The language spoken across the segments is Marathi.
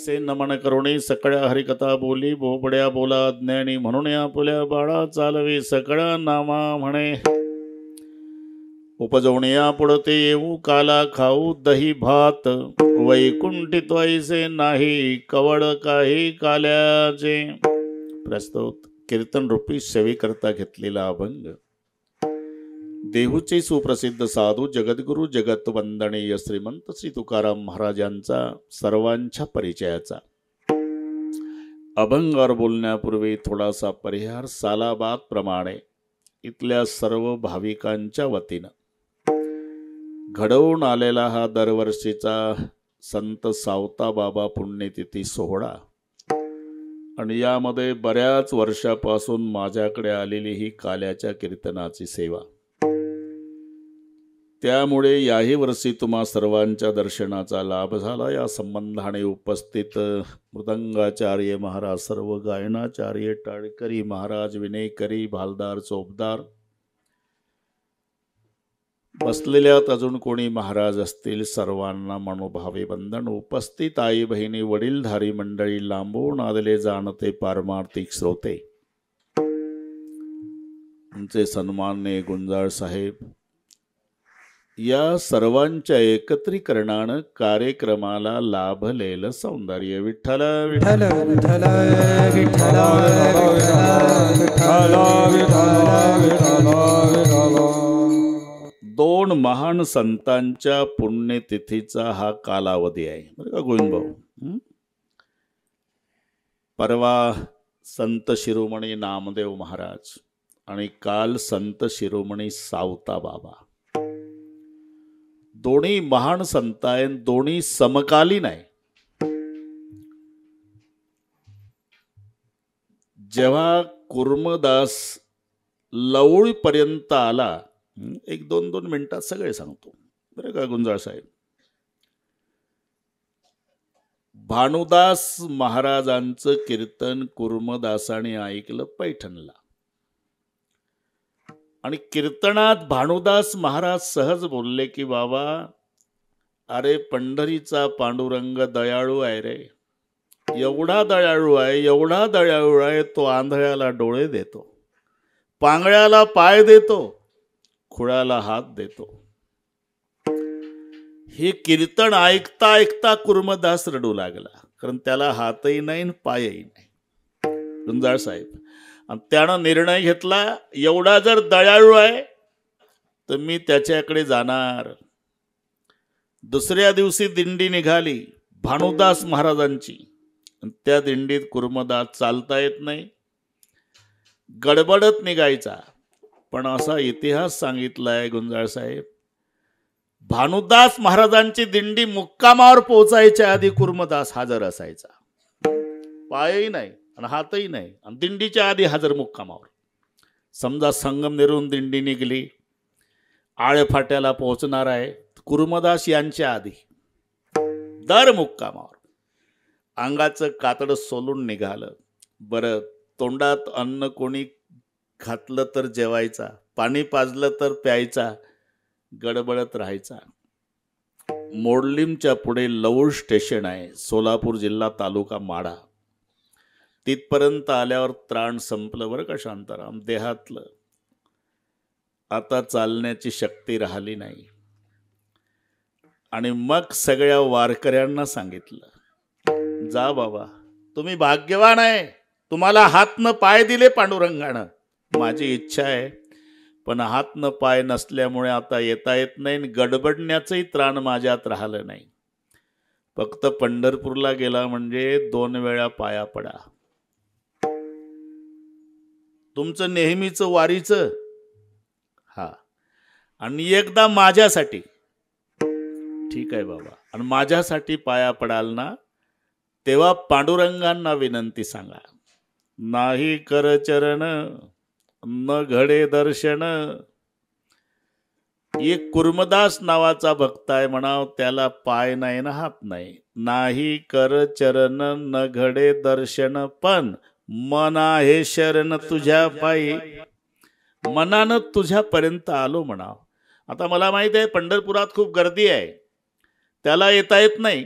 ऐसे नमन करुणी सकळ्या हरिकथा बोली बोबड्या बोला ज्ञानी म्हणून आपुल्या बाळा चालवी सकळ्या नामा म्हणे उपजवण्या पुढते येऊ काला खाऊ दही भात वैकुंठित ऐसे नाही कवड काही काल्याचे. प्रस्तुत कीर्तन रूपी सेवी करता घेतलेला अभंग देहूचे सुप्रसिद्ध साधू जगद्गुरु जगतवंदनीय श्रीमंत श्री तुकाराम महाराजांचा सर्वांच्या परिचयाचा. अभंगावर बोलण्यापूर्वी थोडासा परिहार सालाबाद प्रमाणे इथल्या सर्व भाविकांच्या वतीनं घडवून आलेला हा दरवर्षीचा संत सावता बाबा पुण्यतिथी सोहळा आणि यामध्ये बऱ्याच वर्षापासून माझ्याकडे आलेली ही काल्याच्या कीर्तनाची सेवा, त्यामुळे याही वर्षी तुम्हा सर्वांच्या दर्शनाचा लाभ झाला. या संबंधाने उपस्थित मृदंगाचार्य महाराज, सर्व गायनाचार्य टाळकरी महाराज, विनेकरी, भालदार, चोपदार, बसलेल्यात अजून कोणी महाराज असतील सर्वांना मनोभावे वंदन. उपस्थित आई बहिणी, वडीलधारी मंडळी, लांबून आलेले जाणते पारमार्थिक श्रोते, तुमचे सन्माननीय गुंजाळ साहेब, या सर्वांच्या एकत्रीकरणानं कार्यक्रमाला लाभलेलं सौंदर्य. विठ्ठल विठ्ठल विठ्ठल विठ्ठल दोन महान संतांच्या पुण्यतिथीचा हा कालावधी आहे बरं का गोविंद भाऊ. परवा संत शिरोमणी नामदेव महाराज आणि काल संत शिरोमणी सावता बाबा, दोन्ही महान संत आहेत, दोन्ही समकालीन आहे. जेव्हा कुर्मदास लवळीपर्यंत आला, एक दोन मिनिटात सगळे सांगतो बरं का गुंजाळ साहेब. भानुदास महाराजांचं कीर्तन कुर्मदासाने ऐकलं पैठणला आणि कीर्तनात भानुदास महाराज सहज बोलले की बाबा, अरे पंढरीचा पांडुरंग दयाळू आहे रे, एवढा दयाळू आहे, एवढा दयाळू आहे, तो आंधळ्याला डोळे देतो, पांगळ्याला पाय देतो, खुळ्याला हात देतो. हे कीर्तन ऐकता ऐकता कुर्मदास रडू लागला, कारण त्याला हातही नाही पायही नाही गुंजाळ साहेब. आणि त्यानं निर्णय घेतला, एवढा जर दयाळू आहे तर मी त्याच्याकडे जाणार. दुसऱ्या दिवशी दिंडी निघाली भानुदास महाराजांची. त्या दिंडीत कुर्मदास चालता येत नाही, गडबडत निघायचा. पण असा इतिहास सांगितलाय गुंजाळ साहेब, भानुदास महाराजांची दिंडी मुक्कामावर पोहोचायच्या आधी कुर्मदास हजर असायचा. पायही नाही आणि हातही नाही, आणि दिंडीच्या आधी हजर मुक्कामावर. समजा संगमनेरहून दिंडी निघली, आळेफाट्याला पोहोचणार आहे, कुर्मदास यांच्या आधी दर मुक्कामावर. अंगाचं कातडं सोलून निघालं. बरं, तोंडात अन्न कोणी घातलं तर जेवायचा, पाणी पाजलं तर प्यायचा, गडबडत राहायचा. मोडलीमच्या पुढे लवळ स्टेशन आहे, सोलापूर जिल्हा तालुका माढा. तिथपर्यंत आल्यावर त्राण संपलं बरं का शांताराम, देहातलं. आता चालण्याची शक्ती राहिली नाही. आणि मग सगळ्या वारकऱ्यांना सांगितलं, जा बाबा, तुम्ही भाग्यवान आहे, तुम्हाला हात न पाय दिले पांडुरंगानं. माझी इच्छा आहे, पण हात न पाय नसल्यामुळे आता येता येत नाही, गडबडण्याचंही त्राण माझ्यात राहिलं नाही. फक्त पंढरपूरला गेला म्हणजे 2 वेळा पाया पडा. तुमचं नेहमीचं वारीचं, हा, आणि एकदा माझ्यासाठी. ठीक आहे बाबा, आणि माझ्यासाठी पाया पडाल ना, तेव्हा पांडुरंगांना विनंती सांगा, नाही कर चरण न घडे दर्शन. एक कुर्मदास नावाचा भक्त आहे म्हणाव, त्याला पाय नाही ना हात नाही. नाही कर चरण न घडे दर्शन, पण मन आहे शरण तुझ्या पायी. मनानं तुझ्यापर्यंत आलो म्हणाव. आता मला माहित आहे पंढरपुरात खूप गर्दी आहे, त्याला येता येत नाही,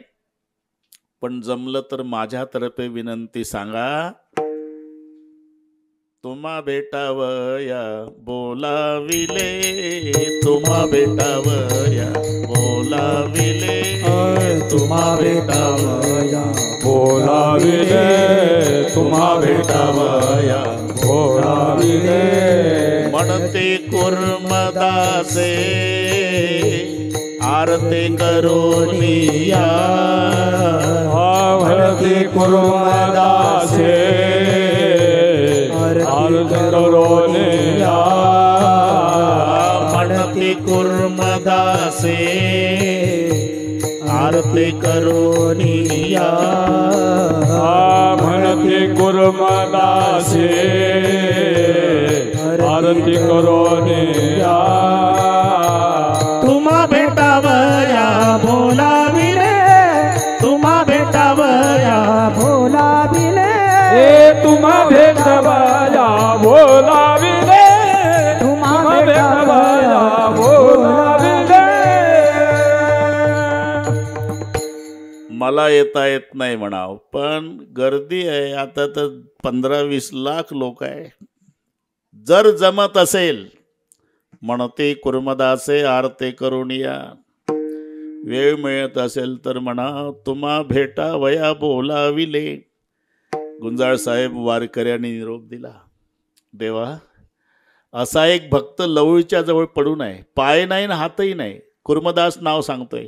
पण जमलं तर माझ्यातर्फे विनंती सांगा, तुम्हा भेटावया बोलाविले, तुम्हा भेटावया बोलाविले, तुम्हा भेटावया बोलाविले, तुम्हा भेटावया बोलाविले. म्हणते कुर्मदासे आरते करोनिया, म्हणते कुर्मदासे आरते करोनिया, म्हणते कुर्मदासे आरते करोनिया, म्हणते कुर्मदासे आरती करोनिया. तुम्हा भेटावया बोलाविले, तुम्हा भेटावया बोलाविले, तुम्हा भेटावया बोलाविले, तुम्हा भेटावया बोलाविले. मला येता येत नाही म्हणाव, पण गर्दी आहे आता तर 15-20 लाख लोक आहे. जर जमत असेल म्हणते कुर्मदासे आरते करुणिया, वेळ मिळत असेल तर म्हणा तुम्हा भेटा वया बोलाविले. गुंजाळ साहेब वारकऱ्यांनी निरोप दिला. देवा, असा एक भक्त लवळीच्या जवळ पडून आहे, पाय नाही ना हातही नाही. कुर्मदास नाव सांगतोय,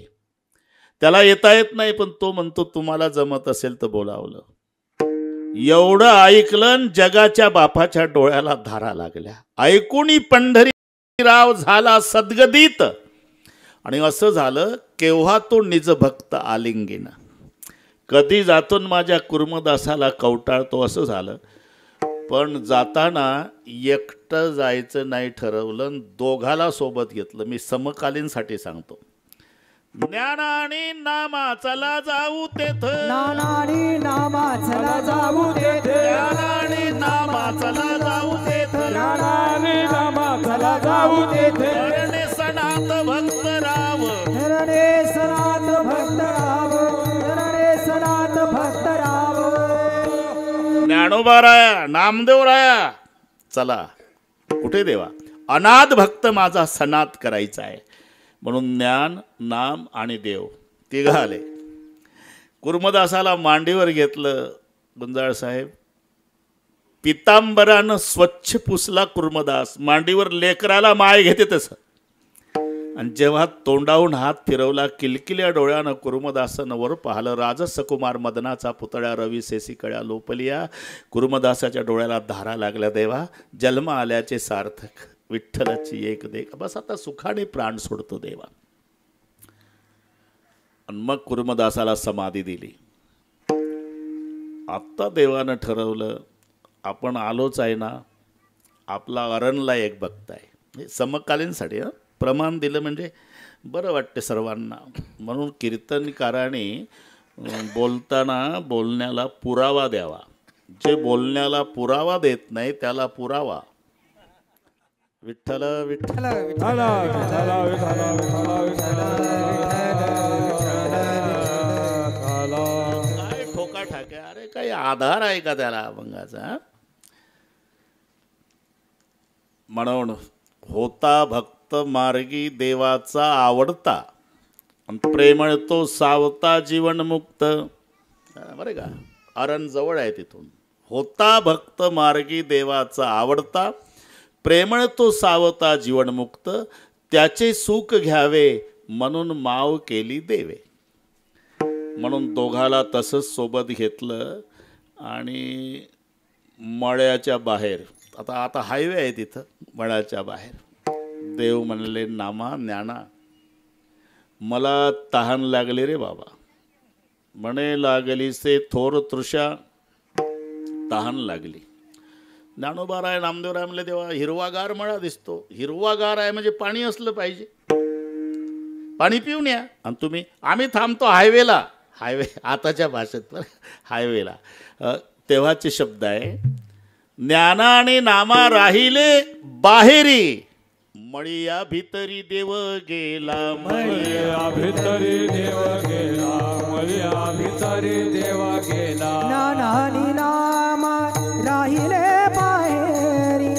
त्याला येता येत नाही, पण तो म्हणतो तुम्हाला जमत असेल तर बोलावलं. एवढं ऐकलं, जगाच्या बापाच्या डोळ्याला धारा लागल्या. ऐकूनी पंढरीराव झाला सद्गदित. आणि असं झालं, केव्हा तो निज भक्त आलिंगीन, कधी जातो माझ्या कुर्मदासाला कवटाळतो, असं झालं. पण जाताना एकटं जायचं नाही ठरवलं, दोघाला सोबत घेतलं. मी समकालीनसाठी सांगतो. ज्ञानाने नामा चला जाऊ तेथ, ज्ञानाने नामा चला जाऊ तेथ, ज्ञानाने नामा चला जाऊ तेथ, ज्ञानाने नामा चला जाऊ तेथ. धरणे सनात भक्त राव, धरणे सनात भक्त राव, धरणे सनात भक्त राव. ज्ञानोबा राया, नामदेव राया, चला. कुठे देवा? अनाथ भक्त माझा सनात करायचा आहे. म्हणून ज्ञान, नाम आणि देव तिघ आले. कुर्मदासाला मांडीवर घेतलं. गुंजाळ साहेब पितांबरानं स्वच्छ पुसला कुर्मदास. मांडीवर लेकराला माय घेते तसं. आणि जेव्हा तोंडाहून हात फिरवला, किलकिल्या डोळ्यानं कुर्मदासानं वर पाहिलं. राजसकुमार मदनाचा पुतळ्या रवी सेसी कळ्या लोपलिया. कुर्मदासाच्या डोळ्याला धारा लागल्या. देवा, जन्म आल्याचे सार्थक, विठ्ठलाची एक देख, बस आता सुखाने प्राण सोडतो देवा. आणि मग कुर्मदासाला समाधी दिली. आत्ता देवानं ठरवलं, आपण आलोच आहे ना, आपला अरणला एक भक्त आहे. समकालीनसाठी प्रमाण दिलं म्हणजे बरं वाटते सर्वांना. म्हणून कीर्तनकाराने बोलताना बोलण्याला पुरावा द्यावा. जे बोलण्याला पुरावा देत नाही त्याला पुरावा. विठ्ठल विठ्ठल काय ठोका ठाक्या, अरे काही आधार आहे का त्याला अभंगाचा? म्हणून होता भक्त मार्गी देवाचा आवडता, प्रेमळ तो सावता जीवनमुक्त. बरे का, अरण जवळ आहे तिथून. होता भक्त मार्गी देवाचा आवडता, प्रेमळ तो सावता जीवनमुक्त. त्याचे सुख घ्यावे म्हणून माव केली देवे. म्हणून दोघाला तसंच सोबत घेतलं. आणि मळ्याच्या बाहेर, आता हायवे आहे तिथं, मळ्याच्या बाहेर देव म्हणले, नामा ज्ञाना, मला तहान लागले रे बाबा. म्हणे लागली से थोर तृषा, तहान लागली. ज्ञानोबा राय, नामदेवराय म्हणले, देवा हिरवागार मळा दिसतो. हिरवागार आहे म्हणजे पाणी असलं पाहिजे, पाणी पिऊन या. आणि तुम्ही, आम्ही थांबतो हायवेला. हायवे आताच्या भाषेत हायवेला. तेव्हाचे शब्द आहे, ज्ञानाने नामा राहिले बाहेरी, मळिया भितरी देव गेला, मळिया भितरी देव गेला, मळिया भितरी भितरी देव गेला ज्ञानानी नाम राहिले बाहेरी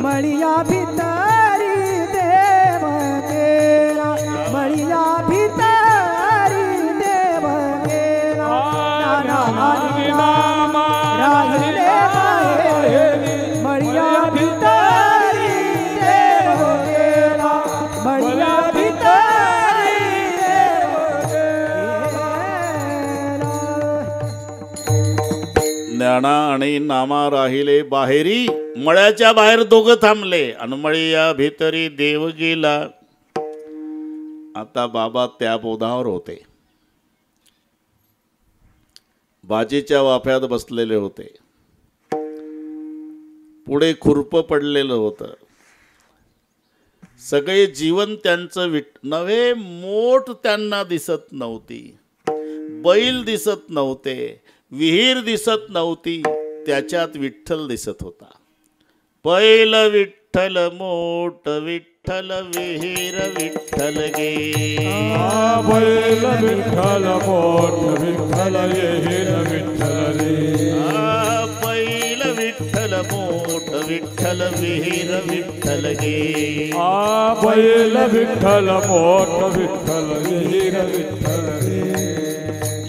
मळिया भितरी देव गेला मळिया भितरी देव गेला ज्ञानानी नाम राहिले बाहेरी मळिया भितरी देव गेला मळिया भितरी देव गेला ज्ञाना आणि नामा राहिले बाहेरी मळ्याच्या बाहेर दोघं थांबले आणि मळ्या भीतरी देव गेला. आता बाबा त्या बोधावर होते, भाजीच्या वाफ्यात बसलेले होते. पुढे खुरप पडलेलं होतं. सगळे जीवन त्यांचं नवे मोठ त्यांना दिसत नव्हती, बैल दिसत नव्हते, विहीर दिसत नव्हती, त्याच्यात विठ्ठल दिसत होता. बैल विठ्ठल मोठ विठ्ठल विहीर विठ्ठल गे. बैल विठ्ठल मोठ विठ्ठल विहीर विठ्ठल रे. बैल विठ्ठल मोठ विठ्ठल विहीर विठ्ठल गे. बैल विठ्ठल मोठ विठ्ठल विहीर विठ्ठल रे.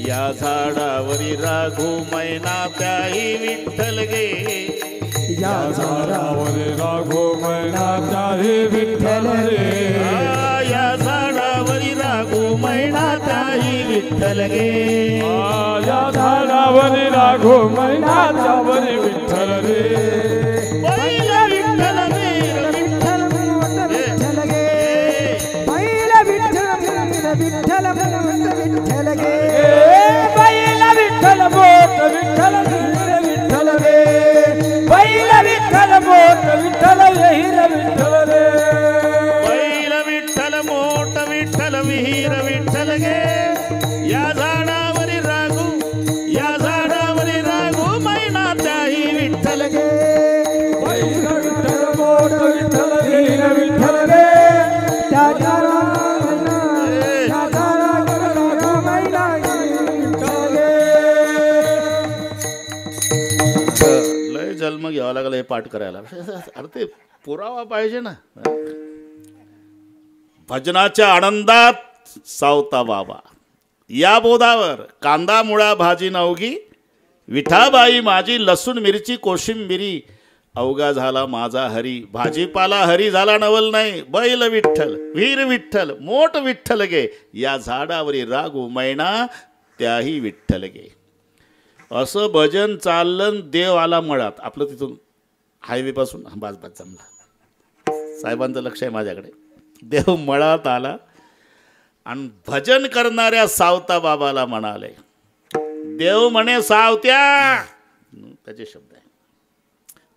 या झाडावरी राघू मैना त्याही विठ्ठल गे. या झाडावरी राघो मैना त्याही विठ्ठल रे. या झाडावरी राघू मैना त्याही विठ्ठल गे. या झाडावरी राघो मैना त्यावरी विठ्ठल रे. बैल विठ्ठल वीर विठ्ठल मोठ विठ्ठल गे बैल विठ्ठल विठ्ठल मोठ विठ्ठल गे बैल विठ्ठल मोठ विठ्ठल विहीर विठ्ठल गे बैल विठ्ठल मोठ विठ्ठल विहीर विठ्ठल रे. बैल विठ्ठल मोठ विठ्ठल विहीर विठ्ठल गे. या झाडावरी राघू या झाडावरी राघू मैना त्याही विठ्ठल गे. बैल विठ्ठल मोठ विठ्ठल विहीर विठ्ठल रे. त्या झाडाला त्या झाडाला मैना विठ्ठल गे. लय जन्म घ्यावा लागला हे पाठ करायला. अरे ते पुरावा पाहिजे ना. भजनाच्या आनंदात सावता बाबा. या बोधावर कांदा मुळा भाजी नवगी विठाबाई माझी लसूण मिरची कोशिंबिरी अवघा झाला माझा हरी. भाजीपाला हरी झाला नवल नाही. बैल विठ्ठल वीर विठ्ठल मोठ विठ्ठल गे. या झाडावरी राघू मैना त्याही विठ्ठल गे. असं भजन चाललं. देव आला मळात. आपलं तिथून हायवे पासून बाज जमला. साहेबांचं लक्ष आहे माझ्याकडे. देव मळात आला आणि भजन करणाऱ्या सावता बाबाला म्हणाले, देव म्हणे सावत्या. त्याचे शब्द आहे,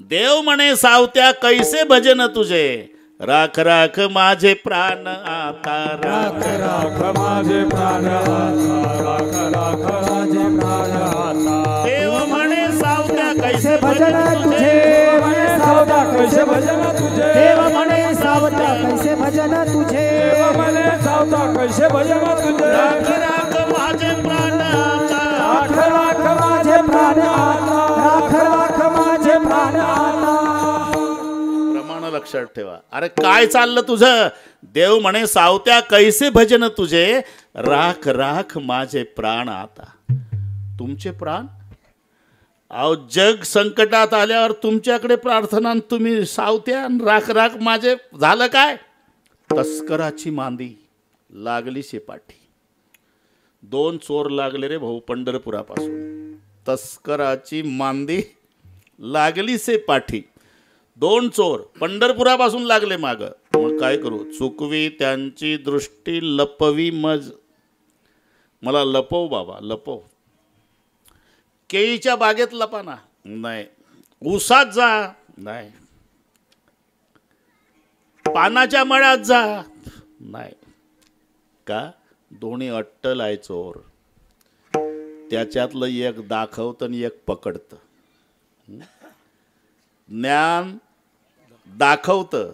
देव म्हणे सावत्या कैसे भजन तुझे. राख राख माझे प्राण आता. राख राख माझे प्राण आता. राख राख माझे प्राण आता. देव म्हणे सावत्या कैसे भजन तुझे म्हणे सावता कैसे भजन तुझे. देव म्हणे सावता कैसे भजन तुझे. देव म्हणे सावता कैसे भजन तुझे. राख राख माझे प्राण आता. राख राख माझे प्राण आता. राख राख माझे प्राण आता. प्रमाण लक्षात ठेवा. अरे काय चाललं तुझं. देव म्हणे सावत्या कैसे भजन तुझे. राख राख माझे प्राण आता. तुमचे प्राण. अहो जग संकटात आल्यावर तुमच्याकडे प्रार्थना आणि तुम्ही सावत्या राख राख माझे. झालं काय. तस्कराची मांदी लागली शेपाठी. 2 चोर लागले रे भाऊ पंढरपुरापासून. तस्कराची मांदी लागली शेपाठी. 2 चोर पंढरपुरापासून लागले माग. मग काय करू. चुकवी त्यांची दृष्टी लपवी मज. मला लपव बाबा लपव. केळीच्या बागेत लपाना नाही. ऊसात जा नाही. पानाच्या मळ्यात जा नाही. का. दोन्ही अट्टल आहे चोर. त्याच्यातलं एक दाखवतं आणि एक पकडतं. ज्ञान दाखवतं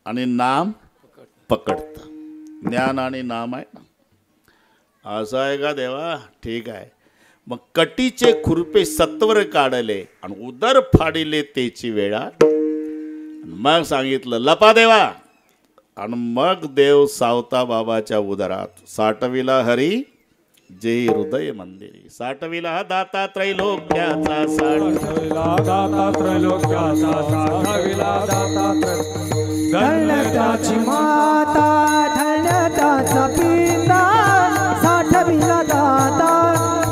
आणि नाम पकडतं. ज्ञान आणि नाम आहे ना. असं आहे का देवा. ठीक आहे. मग कटीचे खुरपे सत्वर काढले आणि उदर फाडिले तेची वेळा. मग सांगितलं लपा देवा. आणि मग देव सावता बाबाच्या उदरात साठविला हरी जे हृदय मंदिरी. साठविला हा दाता त्रैलोक्याचा साठविला दाता त्रैलोक्याचा साठविला दाता धन्यताची माता धन्यताचा पिता साठविला दाता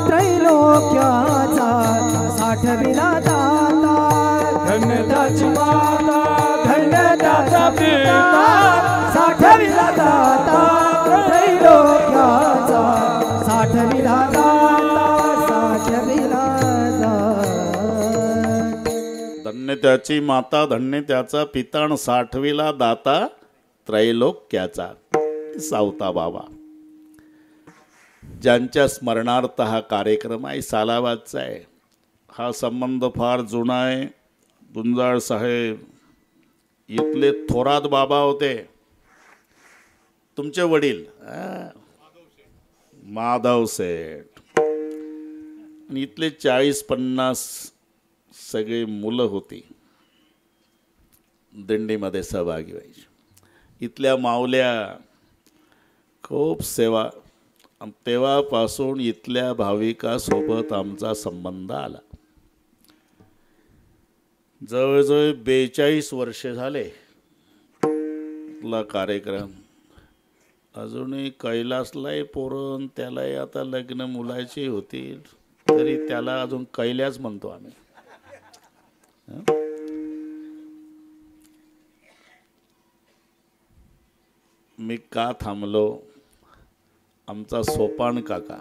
त्रैलोक्याचा साठविला दाता. धन्यताची माता धन्यताचा पिता साठविला दाता त्रैलोक्याचा साठविला दाता साठविला दाता. धन्य त्याची माता धन्य त्याचा पिता आणि साठविला दाता त्रैलोक्याचा सावता बाबा. ज्यांच्या स्मरणार्थ हा कार्यक्रम आहे सालाबादचा आहे. हा संबंध फार जुना आहे. गुंजाळ साहेब इथले थोरात बाबा होते. तुमचे वडील माधव सेठ. आणि इथले 40-50 सगळे मुलं होती दिंडीमध्ये सहभागी व्हायची. इथल्या माऊल्या खूप सेवा. तेव्हापासून इथल्या भाविकासोबत आमचा संबंध आला. जवळजवळ 42 वर्षे झाले कार्यक्रम. अजूनही कैलासलाही पोरण त्यालाही आता लग्न मुलाची होतील तरी त्याला अजून कैलास म्हणतो आम्ही. मी का थांबलो. आमचा सोपान काका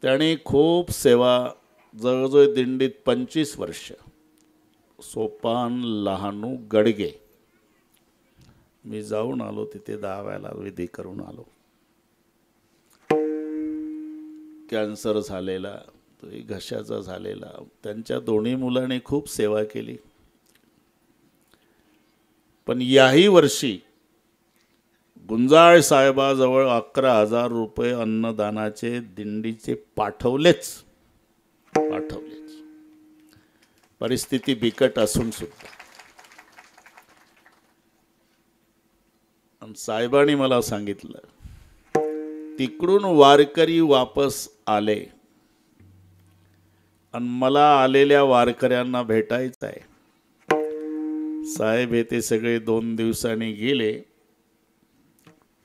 त्याने खूप सेवा. जवळजवळ दिंडीत 25 वर्ष. सोपान लहानू गडगे. मी जाऊन आलो तिथे 10 वेळेला विधी करून आलो. कॅन्सर झालेला घशाचा झालेला. त्यांच्या दोन्ही मुलांनी खूप सेवा केली. पण याही वर्षी गुंजाळ साहेबाजवळ 11,000 रुपये अन्नदानाचे दिंडीचे पाठवलेच. परिस्थिती बिकट असून सुद्धा. साहेबांनी मला सांगितलं तिकडून वारकरी वापस आले आणि मला आलेल्या वारकऱ्यांना भेटायचं आहे. साहेब हे ते सगळे 2 दिवसांनी गेले.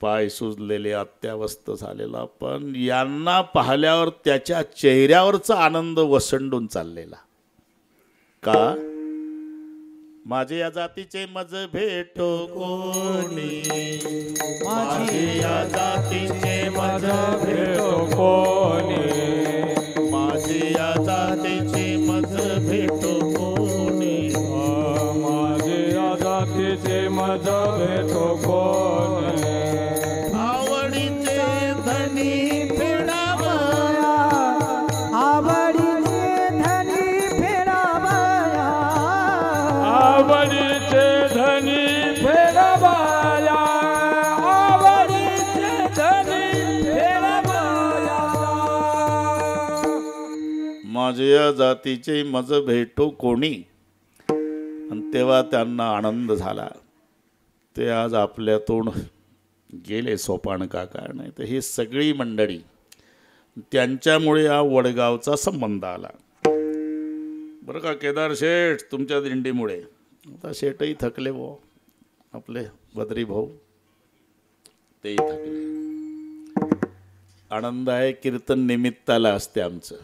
पाय सुजलेले अत्यावस्थ झालेला. पण यांना पाहिल्यावर त्याच्या चेहऱ्यावरचा आनंद वसंडून चाललेला. का माझे या जातीचे मज भेटो कोणी. माझे या जातीचे मज भेटो कोणी. माझे या जातीचे मज भेटो कोणी. माझे या जातीचे मज भेटो कोणी. आवडीचे धनी फेडावया. आवडीचे धनी फेडावया. आवडीचे धनी फेडावया. आवडीचे धनी फेडावया. माझ्या जातीचे मज भेटो कोणी. आणि तेव्हा त्यांना आनंद झाला. ते आज आपल्यातून गेले सोपान काका. नाही तर ही सगळी मंडळी त्यांच्यामुळे हा वडगावचा संबंध आला. बरं का केदार शेठ तुमच्या दिंडीमुळे. आता शेठही थकले भाऊ. आपले बद्री भाऊ तेही थकले. आनंद आहे. कीर्तन निमित्ताला असते आमचं.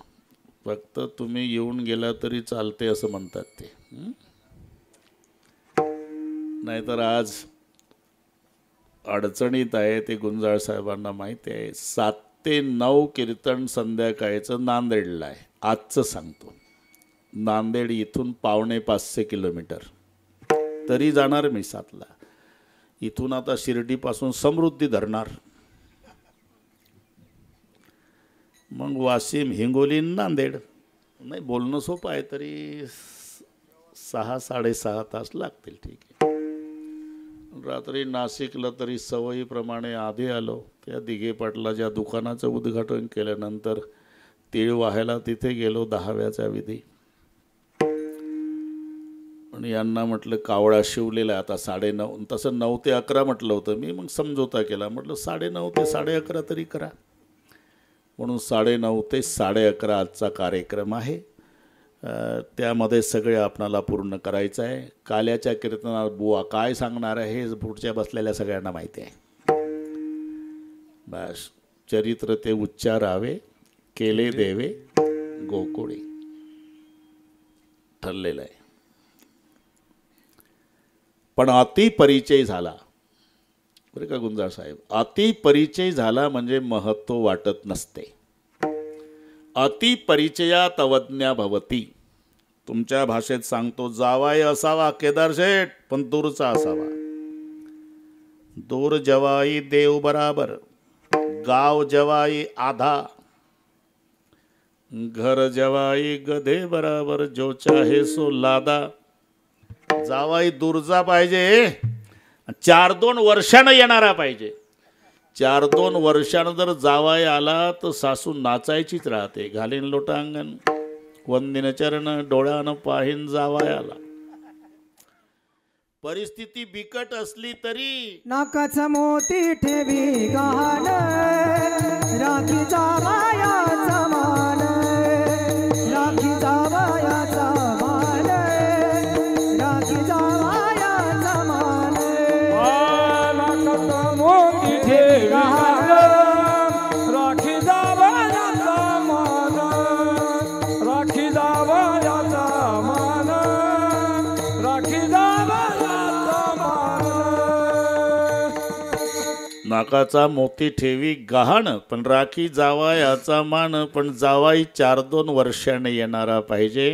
फक्त तुम्ही येऊन गेला तरी चालते असं म्हणतात ते. नाहीतर आज अडचणीत आहे ते गुंजाळ साहेबांना माहिती आहे. 7 ते 9 कीर्तन संध्याकाळचं नांदेडला आहे. आजचं सांगतो. नांदेड इथून 450 किलोमीटर. तरी जाणार मी 7ला. इथून आता शिर्डीपासून समृद्धी धरणार. मग वाशिम हिंगोली नांदेड. नाही बोलणं सोपं आहे तरी 6-6.5 तास लागतील. ठीक आहे. रात्री नाशिकला तरी सवयीप्रमाणे आधी आलो. त्या दिघे पाटलाच्या दुकानाचं उद्घाटन केल्यानंतर तीळ वाहायला तिथे गेलो 10व्याचा विधी. आणि यांना म्हटलं कावळा शिवलेला आता 9:30, तसं 9 ते 11 म्हटलं होतं मी. मग समजोता केला, म्हटलं 9:30 ते 11:30 तरी करा. म्हणून 9:30 ते 11:30 आजचा कार्यक्रम आहे. त्यामध्ये सगळे आपणाला पूर्ण करायचं आहे. काल्याच्या कीर्तनात बुवा काय सांगणार आहे हे पुढच्या बसलेल्या सगळ्यांना माहिती आहे. बस चरित्र ते उच्चारावे, केले देवे गोकुळी, ठरलेलं आहे. पण अति परिचय झाला बरं का गुंजाळ साहेब. अति परिचय झाला म्हणजे महत्व वाटत नसते. अति परिचयात अवज्ञा भवती. तुमच्या भाषेत सांगतो, जावाई असावा केदार शेठ, पण दूरचा असावा. दूर जवाई देव बराबर, गाव जवाई आधा, घर जवाई गधे बराबर, जो चाहे सो लादा. जावाई दूरचा पाहिजे, 4-2 वर्षानं येणारा पाहिजे. 4-2 वर्षानं जर जावाई आला तर सासू नाचायचीच राहते. घालीन लोटांगण, वंदिन चरण, डोळ्यानं पाहीन जावाई आला. परिस्थिती बिकट असली तरी नाकाचा मोती ठेवी गहाण, राखी जावयाचा मान, राखी जावयाचा मान, राखी जावयाचा मान. नाकाचा मोती ठेवी गहाण, राखी जावयाचा मान, राखी जावयाचा मान, राखी जावयाचा मान. नाकाचा मोती ठेवी गहाण, पण राखी जावायाचा मान. पण जावाई 4-2 वर्षाने येणारा पाहिजे.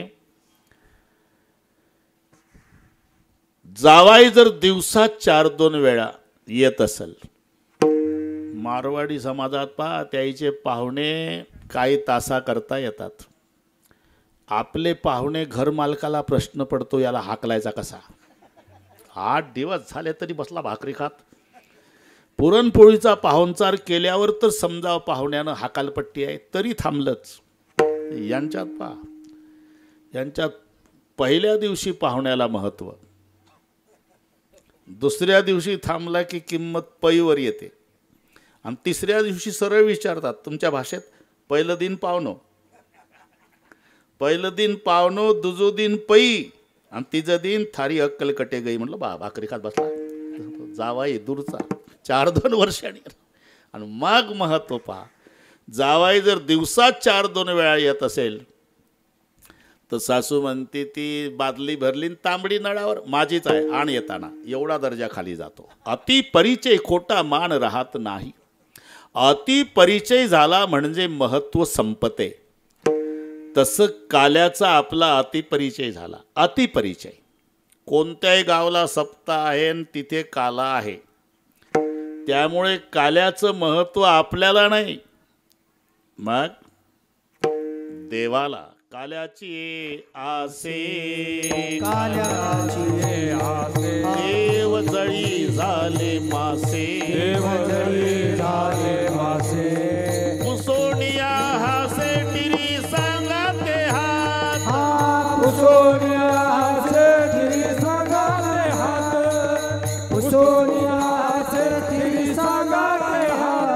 जावाई जर दिवसात 4-2 वेळा येत असेल, मारवाडी समाजात पहा, त्याचे पाहुणे काही तासा करता येतात. आपले पाहुणे घरमालकाला प्रश्न पडतो, याला हाकलायचा कसा. 8 दिवस झाले तरी बसला भाकरी खात. पुरणपोळीचा पाहुणचार केल्यावर तर समजा पाहुण्यानं हाकालपट्टी आहे तरी थांबलंच. यांच्यात पहा, यांच्यात पहिल्या दिवशी पाहुण्याला महत्त्व, दुसऱ्या दिवशी थांबला की किंमत पैवर येते, आणि तिसऱ्या दिवशी सरळ विचारतात तुमच्या भाषेत, पहिलं दिन पावनो, पहिलं दिन पावनो, दुजो दिन पै, आणि तिचं दिन थारी अक्कल कटे गई. म्हटलं बा भाकरी खात बसला. जावाई दूरचा 4-2 वर्षांनी. आणि मग महत्व पहा, जावाई जर दिवसात 4-2 वेळा येत असेल तर सासू म्हणते ती बादली भरली तांबडी नळावर, माझीच आहे, आण येताना. एवढा दर्जा खाली जातो. अति परिचय खोटा मान राहत नाही. अति परिचय झाला म्हणजे महत्व संपते. तसं काल्याचा आपला अतिपरिचय झाला. अतिपरिचय, कोणत्याही गावाला सप्ताह आहे आणि तिथे काला आहे. त्यामुळे काल्याचं महत्व आपल्याला नाही, मग देवाला. काल्याची आसे, काल्याची आसे, देव जळी झाले मासे, देव जळी झाले मासे. कुसोनिया हासे टिरी सांगाते हात, उसोनिया हासे टिरी सांगाते हात, उसोनिया हासे टिरी सांगाते हात.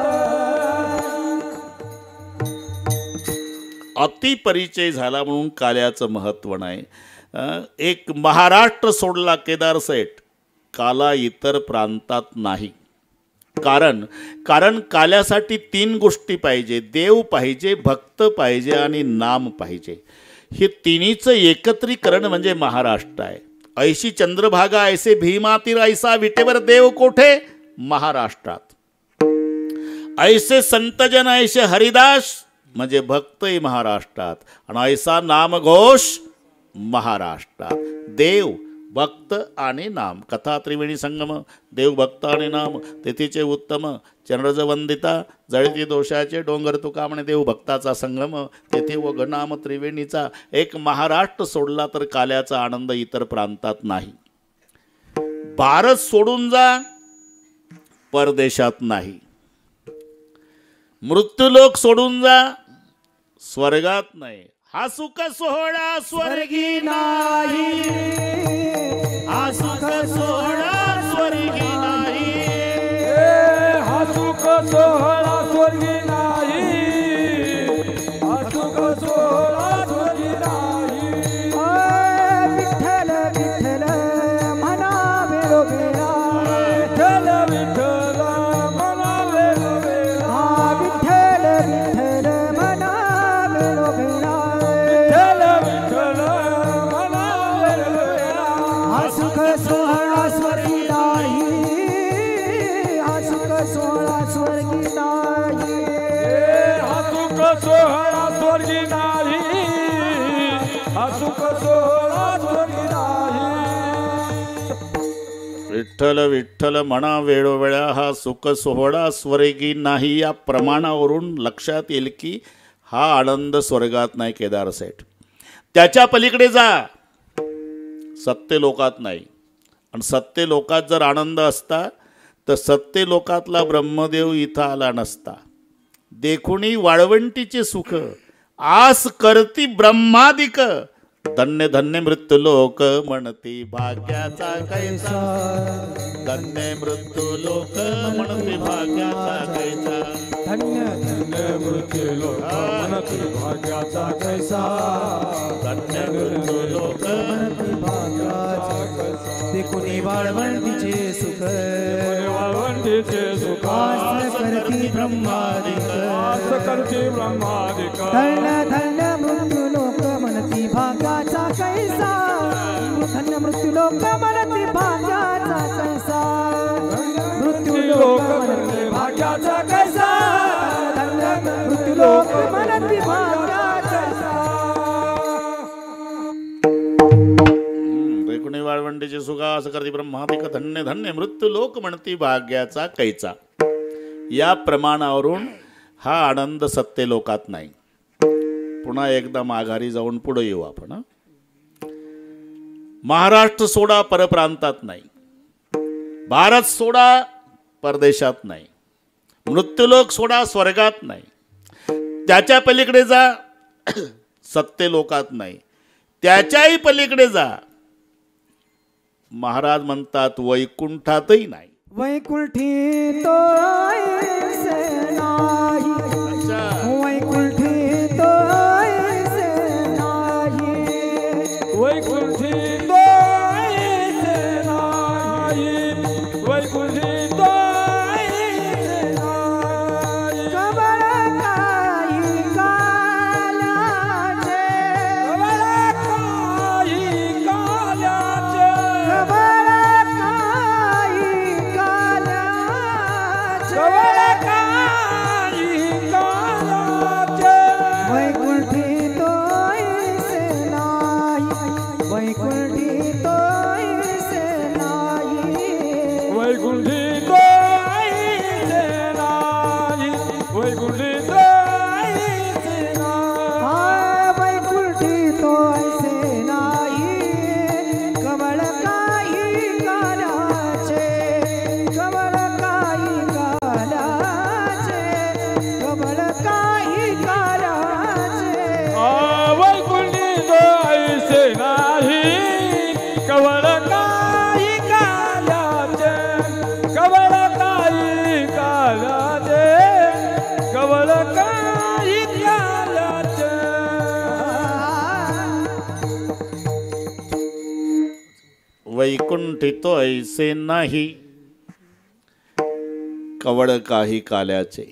अतिपरिचय झाला म्हणून काल्याचं महत्त्व नाही. एक महाराष्ट्र सोडला केदार सेठ, काला इतर प्रांतात नाही. कारण काल्यासाठी 3 गोष्टी पाहिजे. देव पाहिजे, भक्त पाहिजे आणि नाम पाहिजे. हे तिन्हीचं एकत्रीकरण म्हणजे महाराष्ट्र आहे. ऐशी चंद्रभागा ऐसे भीमातीर ऐसा विटेवर देव कोठे महाराष्ट्रात. ऐसे संतजन ऐसे हरिदास म्हणजे भक्तही महाराष्ट्रात, आणि ऐसा नामघोष महाराष्ट्रात. देव भक्त आणि नाम, कथा त्रिवेणी संगम, देव भक्त आणि नाम तिथीचे उत्तम. चंद्रज वंदिता जळती दोषाचे डोंगर तुका म्हणे देव भक्ताचा संगम, तेथे व गणाम त्रिवेणीचा. एक महाराष्ट्र सोडला तर काल्याचा आनंद इतर प्रांतात नाही. भारत सोडून जा, परदेशात नाही. मृत्यूलोक सोडून जा, स्वर्गात नाही. हा सुख सोहळा स्वर्गी नाही, हा सुख सोहळा स्वर्गी नाही. हा सुख सोहळा स्वर्गी नाही, हा सुख सोहळा स्वर्गी नाही. विठ्ठल विठ्ठल म्हणा वेळोवेळा, विठ्ठल विठ्ठल म्हणा वेळोवेळा, विठ्ठल विठ्ठल म्हणा वेळोवेळा, विठ्ठल विठ्ठल म्हणा वेळोवेळा. हा सुख सोहळा स्वर्गी नाही, हा सुख सोहळा स्वर्गी नाही. हा सुख सोहळा स्वर्गी नाही, हा सुख सोहळा स्वर्गी नाही. विठ्ठल विठ्ठल म्हणा वेळोवेळा हा सुख सोहळा स्वर्गी नाही. या प्रमाणावरून लक्षात येईल की हा आनंद स्वर्गात नाही केदार सेठ. त्याच्या पलीकडे जा, सत्य लोकात नाही. आणि सत्य लोकात जर आनंद असता तर सत्य लोकातला ब्रह्मदेव इथं आला नसता. देखुनी वाळवंटीचे सुख आस करती ब्रह्मादिक, धन्य धन्य मृत्यू लोक म्हणती भाग्याचा कैसा. धन्य मृत्यू लोक म्हणती भाग्याचा कैसा. धन्य धन्य मृत्यू लोक म्हणती भाग्याचा कैसा. धन्य मृत्यू लोक देखुनी वाळवंटीचे सुख, वाळवंटीचे सुख आस करती ब्रह्मादिक. आस करती ब्रह्मादिक. धन्य धन्य मृत्यू लोक म्हणती भाग्याचा कैसा. धन्य मृत्यू लोक म्हणती भाग्याचा कैसा. मृत्यू लोक म्हणती भाग्याचा कैसा. धन्य मृत्यू लोक म्हणती भाग्याचा कैसा. रेकुणी वाळवंटीचे सुखा असं करती ब्रह्मादिक, धन्य धन्य मृत्यू लोक म्हणती भाग्याचा कैचा. या प्रमाणावरून हा आनंद सत्य लोकात नाही. पुन्हा एकदा माघारी जाऊन पुढे येऊ आपण. महाराष्ट्र सोडा परप्रांतात नाही, भारत सोडा परदेशात नाही, मृत्यूलोक सोडा स्वर्गात नाही. त्याच्या पलीकडे जा, सत्य लोकात नाही. त्याच्याही पलीकडे जा, महाराज म्हणतात वैकुंठातही नाही. वैकुंठी तो ऐसे नाही, वैकुंठी तो ऐसे नाही. वैकुंठी तो ऐसे नाही, वैकुंठी तो ऐसे नाही. कबळ काही कालाचे, कबळ काही काल्याचे, कबळ काही कालाचे, कबळ काही काल्याचे. वैकुंठी तो ऐसे नाही, वैकुंठी तो ऐसे नाही. वैकुंठी तो ऐसे नाही, वैकुंठी तो ऐसे नाही. वैकुंठी तो ऐसे नाही. कमळ काही कालाचे, कमळ काही कालाचे, कमळ काही कालाचे. वैकुंठी तो ऐसे नाही, कवळ काही काल्याचे, कवळ काही काल्याचे, कवळ काही काल्याचे. वैकुंठी तो ऐसे नाही, कवळ काही काल्याचे.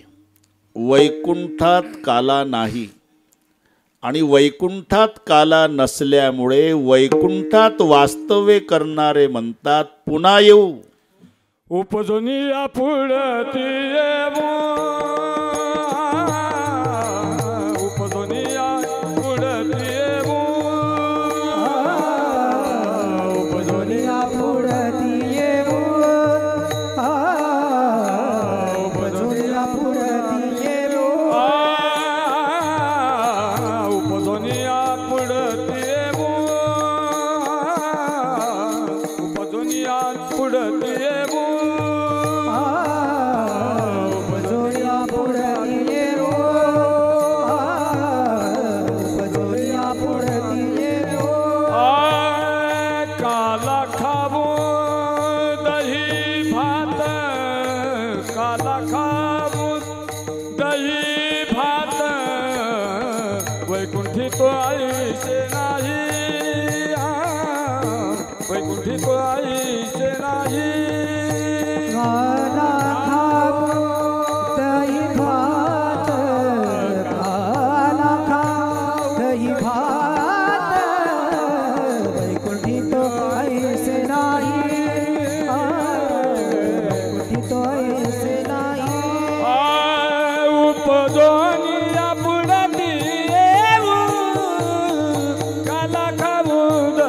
वैकुंठात काला नाही आणि वैकुंठात काला नसल्यामुळे वैकुंठात वास्तव्य करणारे म्हणतात पुन्हा येऊ. उपजनिया पुढती येऊ, उपजनिया पुढती येऊ, उपजोनिया पुढती येऊ, उपजोनिया पुढती येऊ. उपजनिया पुढती येऊ, उपजनिया पुढती येऊ, उपजोनिया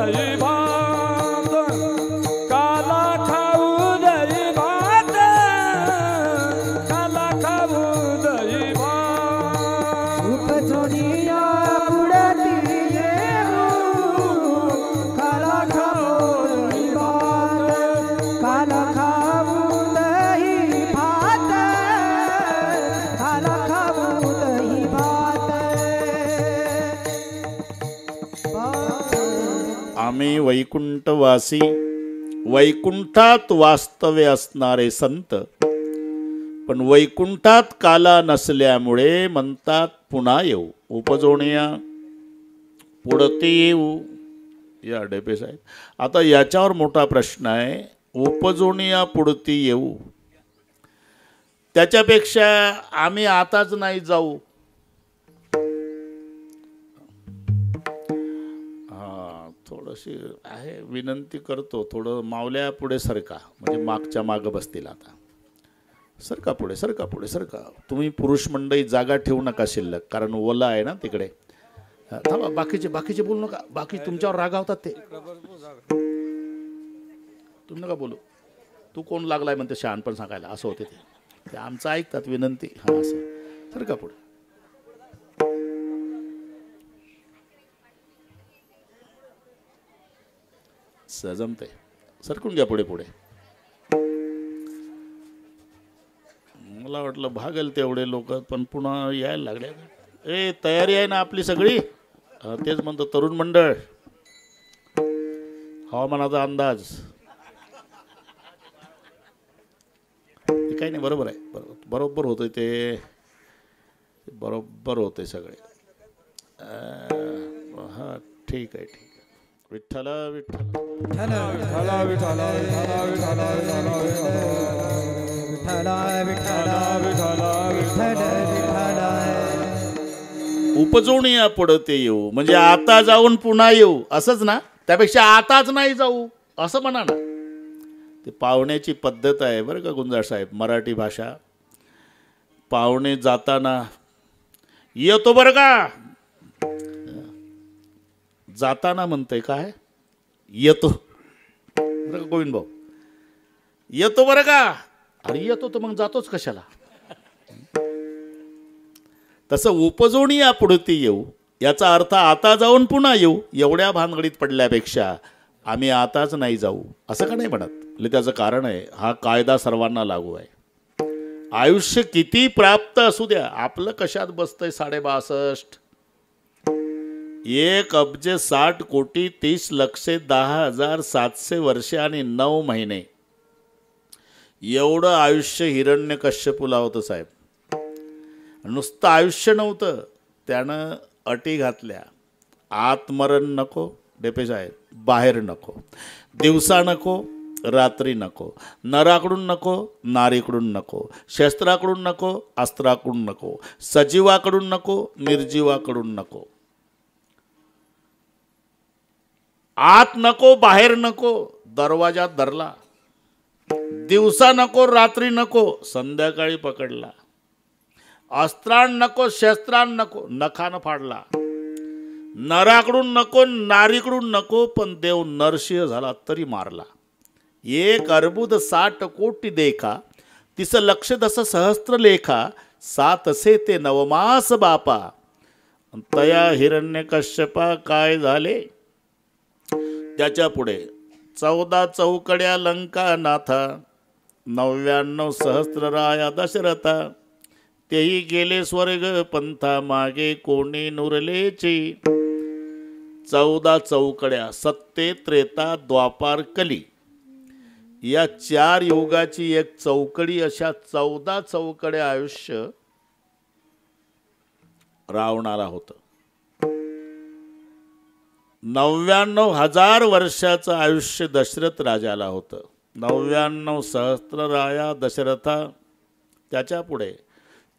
दही भात काला खाऊ दही भात काला खाऊ दही भात उपजोनिया पुढती येऊ काला खाऊ दही भात काला खाऊ दही भात काला खाऊ दही भात आम्ही वैकुंठवासी वैकुंठात वास्तव्य असणारे संत पण वैकुंठात काला नसल्यामुळे म्हणतात पुन्हा येऊ उपजोनिया पुढते येऊ या डेपे साहेब. आता याच्यावर मोठा प्रश्न आहे. उपजोनिया पुढती येऊ त्याच्यापेक्षा आम्ही आताच नाही जाऊ. थोडीशी आहे विनंती करतो थोडं मावल्या पुढे सरका म्हणजे मागच्या मागं बसतील. आता सरका पुढे सरका पुढे सरका. तुम्ही पुरुष मंडळी जागा ठेवू नका शिल्लक कारण ओला आहे ना तिकडे. थांबा बाकीचे बाकीचे बोलू नका. बाकी तुमच्यावर रागावतात ते. तुम्ही नका बोलू. तू कोण लागलाय म्हणते शहाणपण सांगायला असं होते ते आमचं ऐकतात विनंती. हां असं सरका पुढे. जमतंय सरकून घ्या पुढे पुढे. मला वाटलं भागेल तेवढे लोक पण पुन्हा यायला लागले. तयारी आहे ना आपली सगळी. तेच म्हणतो तरुण मंडळ. हवामानाचा अंदाज काही नाही. बरोबर आहे बरोबर होतंय ते बरोबर होतंय सगळे. हां ठीक आहे ठीक आहे. विठ्ठल विठ्ठल विठ्ठला विठ्ठला विठ्ठला विठ्ठला विठ्ठला विठ्ठला विठ्ठला उपजोनिया पुढते येऊ म्हणजे आता जाऊन पुन्हा येऊ असंच ना. त्यापेक्षा आताच नाही जाऊ असं म्हणा ना. ते पाहुण्याची पद्धत आहे बरं का गुंजार साहेब. मराठी भाषा पाहुणे जाताना येतो बरं का. जाताना म्हणतंय काय येतो बरं का गोविंद भाऊ. येतो बरं का. अरे येतो तर मग जातोच कशाला. तसं उपजोनिया पुढती येऊ याचा अर्थ आता जाऊन पुन्हा येऊ एवढ्या भानगडीत पडल्यापेक्षा आम्ही आताच नाही जाऊ असं का नाही म्हणत. म्हणजे त्याचं कारण आहे हा कायदा सर्वांना लागू आहे. आयुष्य किती प्राप्त असू द्या आपलं कशात बसतंय 62.5 1,60,60,10,10,700 वर्षे आणि 9 महिने एवढं आयुष्य हिरण्यकश्यपू लावतं साहेब. नुसतं आयुष्य नव्हतं त्यानं अटी घातल्या. आत्मरण नको डेपे साहेब. बाहेर नको. दिवसा नको रात्री नको. नराकडून नको नारीकडून नको. शस्त्राकडून नको अस्त्राकडून नको. सजीवाकडून नको निर्जीवाकडून नको. आत नको बाहेर नको. दरवाजात धरला. दिवसा नको रात्री नको संध्याकाळी पकडला. अस्त्रान नको शस्त्रान नको नखानं फाडला. नराकडून नको नारीकडून नको पण देव नरसिंह झाला तरी मारला. एक अर्बुद 60 कोटी देखा तिस लक्ष दस सहस्त्र लेखा. 7 असे ते नवमास बापा. तया हिरण्यकश्यपा काय झाले. त्याच्या पुढे 14 चौकड्या लंका नाथा. 99 सहस्रराया दशरथा. तेही गेले स्वर्ग पंथा मागे कोणी नुरलेची. 14 चौकड्या सत्ते त्रेता द्वापार कली या 4 युगाची एक चौकडी अशा 14 चौकड्या आयुष्य रावणाला होतं. 99,000 वर्षाचं आयुष्य दशरथ राजाला होतं. 99 सहस्रराया दशरथा. त्याच्या पुढे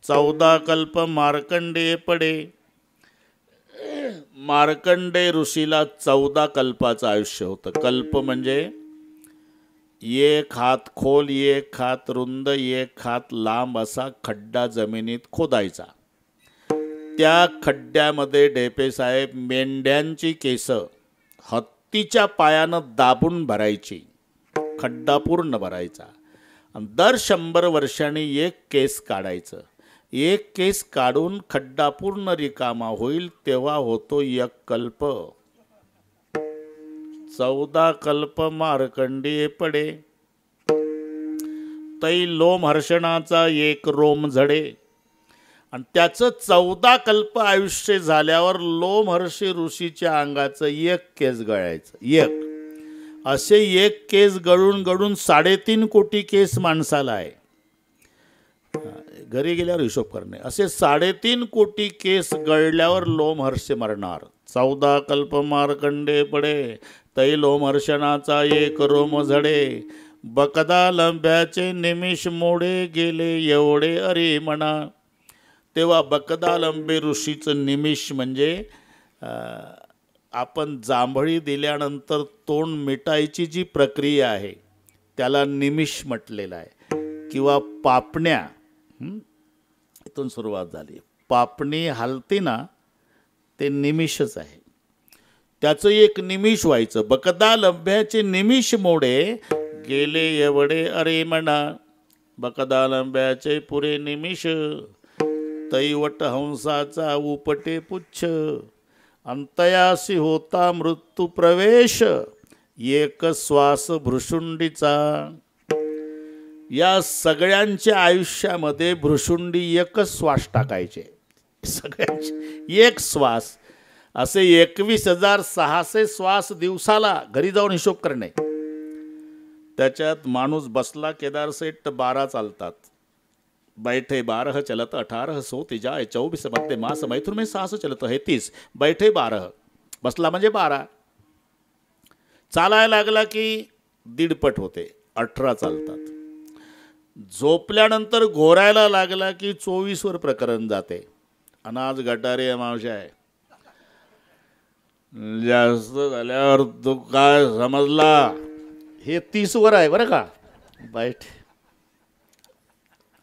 14 कल्प मार्कंडेय पडे. मार्कंडेय ऋषीला 14 कल्पाचं आयुष्य होतं. कल्प म्हणजे एक हात खोल एक हात रुंद एक हात लांब असा खड्डा जमिनीत खोदायचा. त्या खड्ड्यामध्ये डेपे साहेब मेंढ्यांची केस मुठीच्या पायानं दाबून भरायची, खड्डा पूर्ण भरायचा आणि दर 100 वर्षांनी एक केस काढायचं. एक केस काढून खड्डा पूर्ण रिकामा होईल तेव्हा होतो एक कल्प. 14 कल्प मार्कंडेय पडे, तै लोम हर्षणाचा एक रोम झडे. आणि त्याचं 14 कल्प आयुष्य झाल्यावर लोमहर्षी ऋषीच्या अंगाचं एक केस गळायचं. एक असे एक केस गळून गळून 3.5 कोटी केस माणसाला आहे. घरी गेल्यावर हिशोब करणे. असे 3.5 कोटी केस गळल्यावर लोमहर्ष मरणार. 14 कल्प मार्कंडे पडे, तै लोमहर्षणाचा एक रोम झडे. बकदा लंब्याचे निमिष मोडे गेले एवढे अरे म्हणा. तेव्हा बकदा लंबे ऋषीचं निमिष म्हणजे आपण जांभळी दिल्यानंतर तोंड मिटायची जी प्रक्रिया आहे त्याला निमिष म्हटलेलं आहे. किंवा पापण्या, इथून सुरुवात झाली. पापणी हलती ना ते निमिषच आहे. त्याचं एक निमिष व्हायचं. बकदा लंब्याचे निमिष मोडे गेले एवढे अरे म्हणा. बकदा लंब्याचे पुरे निमिष, तैवट हंसाचा उपटे पुच्छ. अंतयासी होता मृत्यू प्रवेश, एक श्वास भ्रुशुंडीचा. या सगळ्यांच्या आयुष्यामध्ये भ्रुशुंडी एकच श्वास टाकायचे. सगळ्यांचे एक श्वास. असे 21,600 श्वास दिवसाला. घरी जाऊन हिशोब करणे. त्याच्यात माणूस बसला केदार सेठ 12 चालतात. बैठे 12 चलत 18 सो तिजाय 24 मध्ये मास मैथुन में 6 चलत है 30. बैठे 12 बसला म्हणजे 12. चालायला लागला की 1.5 पट होते, 18 चालतात. झोपल्यानंतर घोरायला लागला की 24 वर प्रकरण जाते. आणि आज गटारी अमावस्या आहे. जास्त झाल्यावर तू काय समजला, हे 30 वर आहे बरं का. बैठ.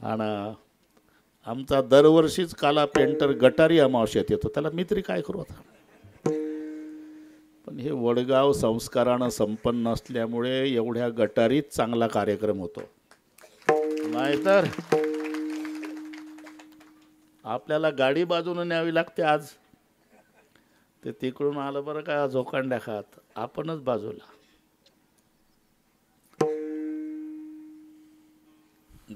आणि आमचा दरवर्षीच काला पेंटर गटारी अमावस्यात येतो. त्याला मी तरी काय करू आता. पण हे वडगाव संस्कारानं संपन्न असल्यामुळे एवढ्या गटारीत चांगला कार्यक्रम होतो. नाहीतर आपल्याला गाडी बाजूने न्यावी लागते. आज ते तिकडून आलं बरं का झोकांड्या खात, आपणच बाजूला.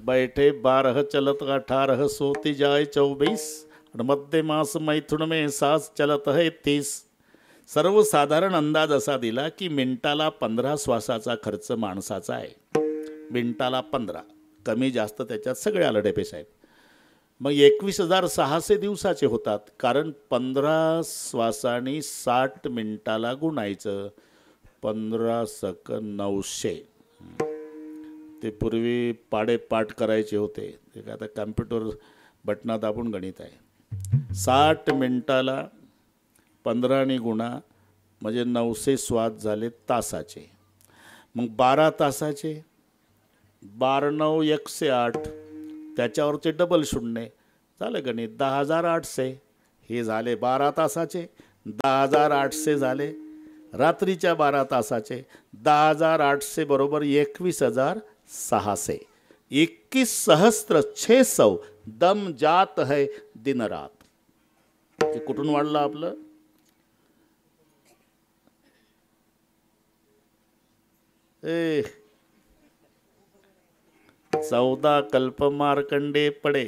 बैठे 12 चलत 18 सोती जाय 24 और मध्य मास मैथुन में 7 चलत है 30. सर्वसाधारण अंदाज असा दिला की मिनिटाला 15 श्वासाचा खर्च माणसाचा आहे. मिनिटाला 15, कमी जास्त त्याच्यात सगळे आलं डेपे साहेब. मग 21,600 दिवसाचे होतात. कारण 15 श्वासांनी 60 मिनिटाला गुणायचं. 15 सकं 900. ते पूर्वी पाडे पाठ करायचे होते. ते काय आता कॅम्प्युटर बटना दाबून गणित आहे. 60 मिनिटाला 15 गुणा म्हणजे 900 श्वास झाले तासाचे. मग 12 तासाचे 12 9 108. त्याच्यावरचे डबल शून्य झालं गणित 10,800. हे झाले 12 तासाचे. 10,800 झाले रात्रीच्या 12 तासाचे. 10,800 बरोबर 21,600. 21,600 दम जात है दिन रात. हे कुठून वाढलं आपलं. ए 14 कल्प मार्कंडे पडे,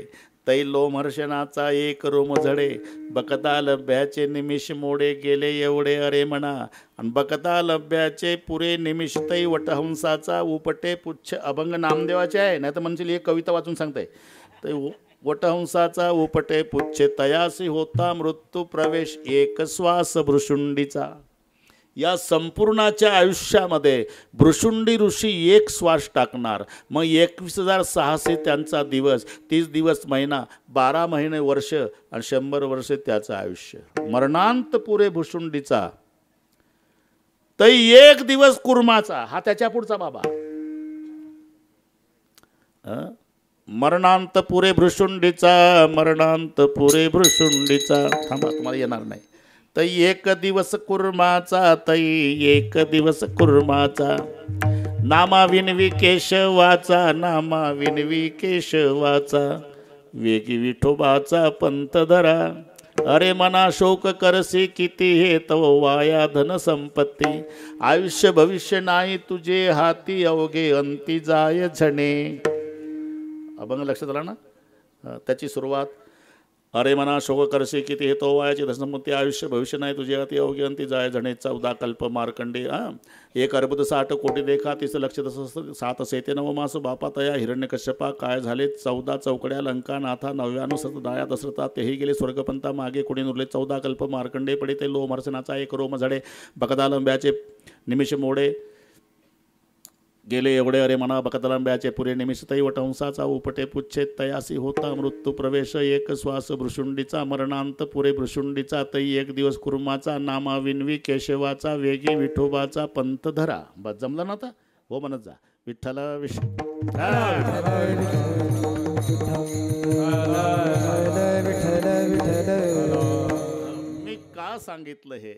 तै लोमहर्षणाचा एक रोम झडे. बकता लभ्याचे निमिष मोडे गेले एवढे अरे म्हणा. आणि बकता लभ्याचे पुरे निमिष तै वटहंसाचा उपटे पुच्छ. अभंग नामदेवाचे आहे, नाही तर म्हणजे एक कविता वाचून सांगताय. तै वटहंसाचा उपटे पुच्छ, तयासी होता मृत्यू प्रवेश, एक श्वास भ्रुशुंडीचा. या संपूर्णाच्या आयुष्यामध्ये भ्रुशुंडी ऋषी एक श्वास टाकणार. मग 21,600 त्यांचा दिवस, 30 दिवस महिना, 12 महिने वर्ष आणि 100 वर्ष त्याचं आयुष्य. मरणांत पुरे भ्रुशुंडीचा, तै एक दिवस कुर्माचा. हा त्याच्या पुढचा बाबा. मरणांत पुरे भ्रुशुंडीचा, मरणांत पुरे भ्रुशुंडीचा. थांबा, तुम्हाला येणार नाही. तै एक दिवस कुर्माचा, तै एक दिवस कुर्माचा, नामा विनवी केशवाचा, नामा विनवी केशवाचा, वेगी विठोबाचा पंत धरा. अरे मना शोक करसी किती, हे तव वाया धन संपत्ती. आयुष्य भविष्य नाही तुझे हाती, अवघे अंती जाय झणे. अभंग लक्षात आला ना? त्याची सुरुवात, अरे मना शोक करसी किती, हे तो वायाची धन संपत्ती. आयुष्य भविष्य नाही तुझे हाती, अवघे अंती जाय झणे. 14 कल्प मार्कंडे. एक अर्बुद 60 कोटी देखा, तीस लक्ष 7 सेते 9 मास बापा तया. हिरण्यकश्यपा काय झाले 14 चौकड्या लंका नाथा. 99 सतदाया दशरथा, तेही गेले स्वर्गपंथा. मागे कुणी नुरले 14 कल्प मार्कंडे. पडिते लो मर्सनाचा एक रोम झडे. बकदालंब्याचे निमिष मोडे गेले एवढे. अरे मना बकदालंब्याचे पुरे निमिष. तै वटहंसाचा उपटे पुच्छे, तयासी होता मृत्यू प्रवेश. एक श्वास भृशुंडीचा, मरणांत पुरे भृशुंडीचा. तै एक दिवस कुर्माचा, नामा विनवी केशवाचा, वेगी विठोबाचा पंथ धरा. बस जमलं ना आता? हो म्हणत जा. विठ्ठल मी का सांगितलं हे?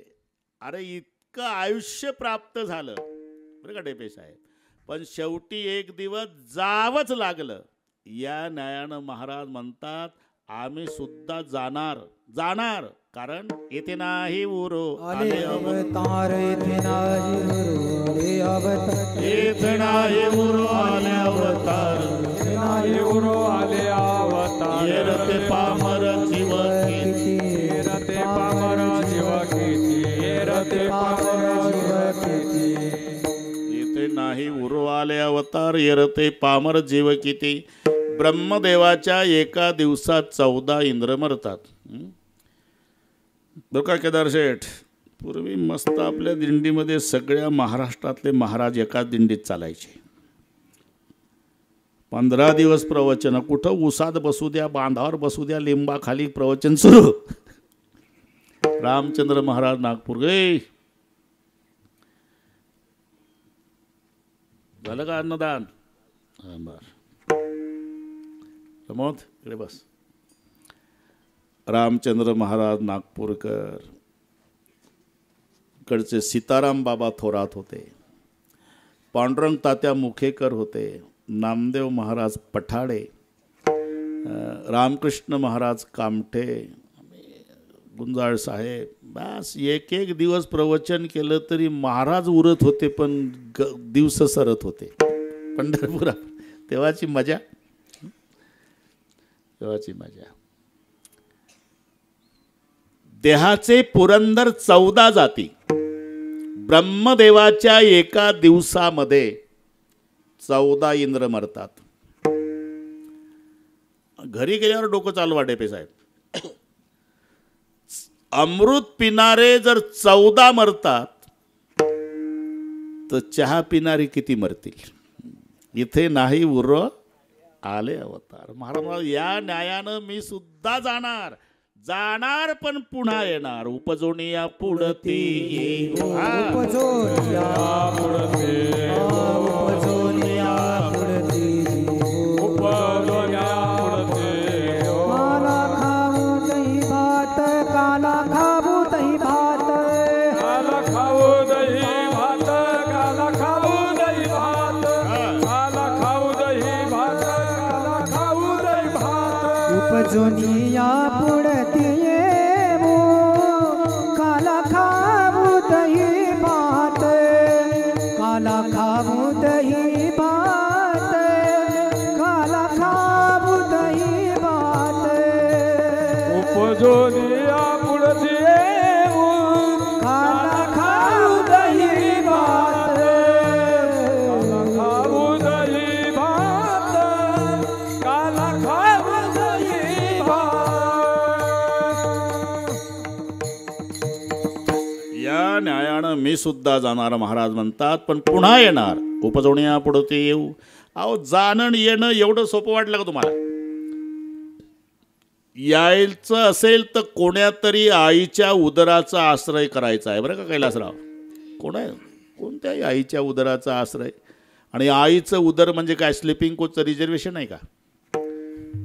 अरे इतकं आयुष्य प्राप्त झालं बरं का डेपे साहेब, पण शेवटी एक दिवस जावंच लागलं. या न्यायानं महाराज म्हणतात आम्ही सुद्धा जाणार कारण येथे नाही उरो आले अवतार, येथे नाही उरो आले अवतार, येथे नाही उरो आले अवतार, येथे नाही उरो आले अवतार. येरते पामर जीव किती, येरते पामर जीव किती, येरते पामर जीव किती. येथे नाही उरो आले अवतार, येरते पामर जीव किती. ब्रह्मदेवाच्या एका दिवसात 14 इंद्र मरतात. बरं का केदार शेठ, पूर्वी मस्त आपल्या दिंडीमध्ये सगळ्या महाराष्ट्रातले महाराज एकाच दिंडीत चालायचे. 15 दिवस प्रवचन. कुठं उसात बसू द्या, बांधावर बसू द्या, लिंबाखाली प्रवचन सुरू. रामचंद्र महाराज नागपूर गे. झालं का अन्नदान? बर प्रमोद इकडे बस. रामचंद्र महाराज नागपूरकर, कडचे सीताराम बाबा थोरात होते, पांडुरंग तात्या मुखेकर होते, नामदेव महाराज पठाडे, रामकृष्ण महाराज कामठे, गुंजाळ साहेब. बस एक एक दिवस प्रवचन केलं तरी महाराज उरत होते, पण दिवस सरत होते पंढरपुरात. तेव्हाची मजा, तेव्हाची मजा. देहाचे पुरंदर 14 जाती. ब्रह्मदेवाच्या एका दिवसामध्ये 14 इंद्र मरतात. घरी गेल्यावर डोकं चालू वाटे साहेब. अमृत पिणारे जर 14 मरतात तर चहा पिणारे किती मरतील? इथे नाही उर आले अवतार. महाराज या न्यायानं मी सुद्धा जाणार पण पुन्हा येणार. उपजोनिया पुढती येऊ, उपजोनिया पुढती, उपजोनिया पुढती, उपजोनिया पुढती. काला खाऊ दही भात, काला खाऊ दही भात, काला खाऊ दही भात, काला खाऊ दही भात, काला खाऊ दही भात, काला खाऊ दही भात. उपजोनिया पुढती येऊ, काला खाऊ दही भात, काला खाऊ दही भात, काला खाऊ दही भात. उपजोनिया पुढती येऊ, काला खाऊ दही भात, काला खाऊ दही भात, काला खाऊ दही भात. या न्यायानं मी सुद्धा जाणार महाराज म्हणतात, पण पुन्हा येणार. उपजोनिया पुढते येऊ. अहो जाणं येणं एवढं सोपं वाटलं का तुम्हाला? यायचं असेल तर कोण्यातरी आईच्या उदराचा आश्रय करायचा आहे बरं का कैलासराव. कोणत्याही आईच्या उदराचा आश्रय. आणि आईचं उदर म्हणजे काय? स्लिपिंग कोचचं रिझर्वेशन आहे का?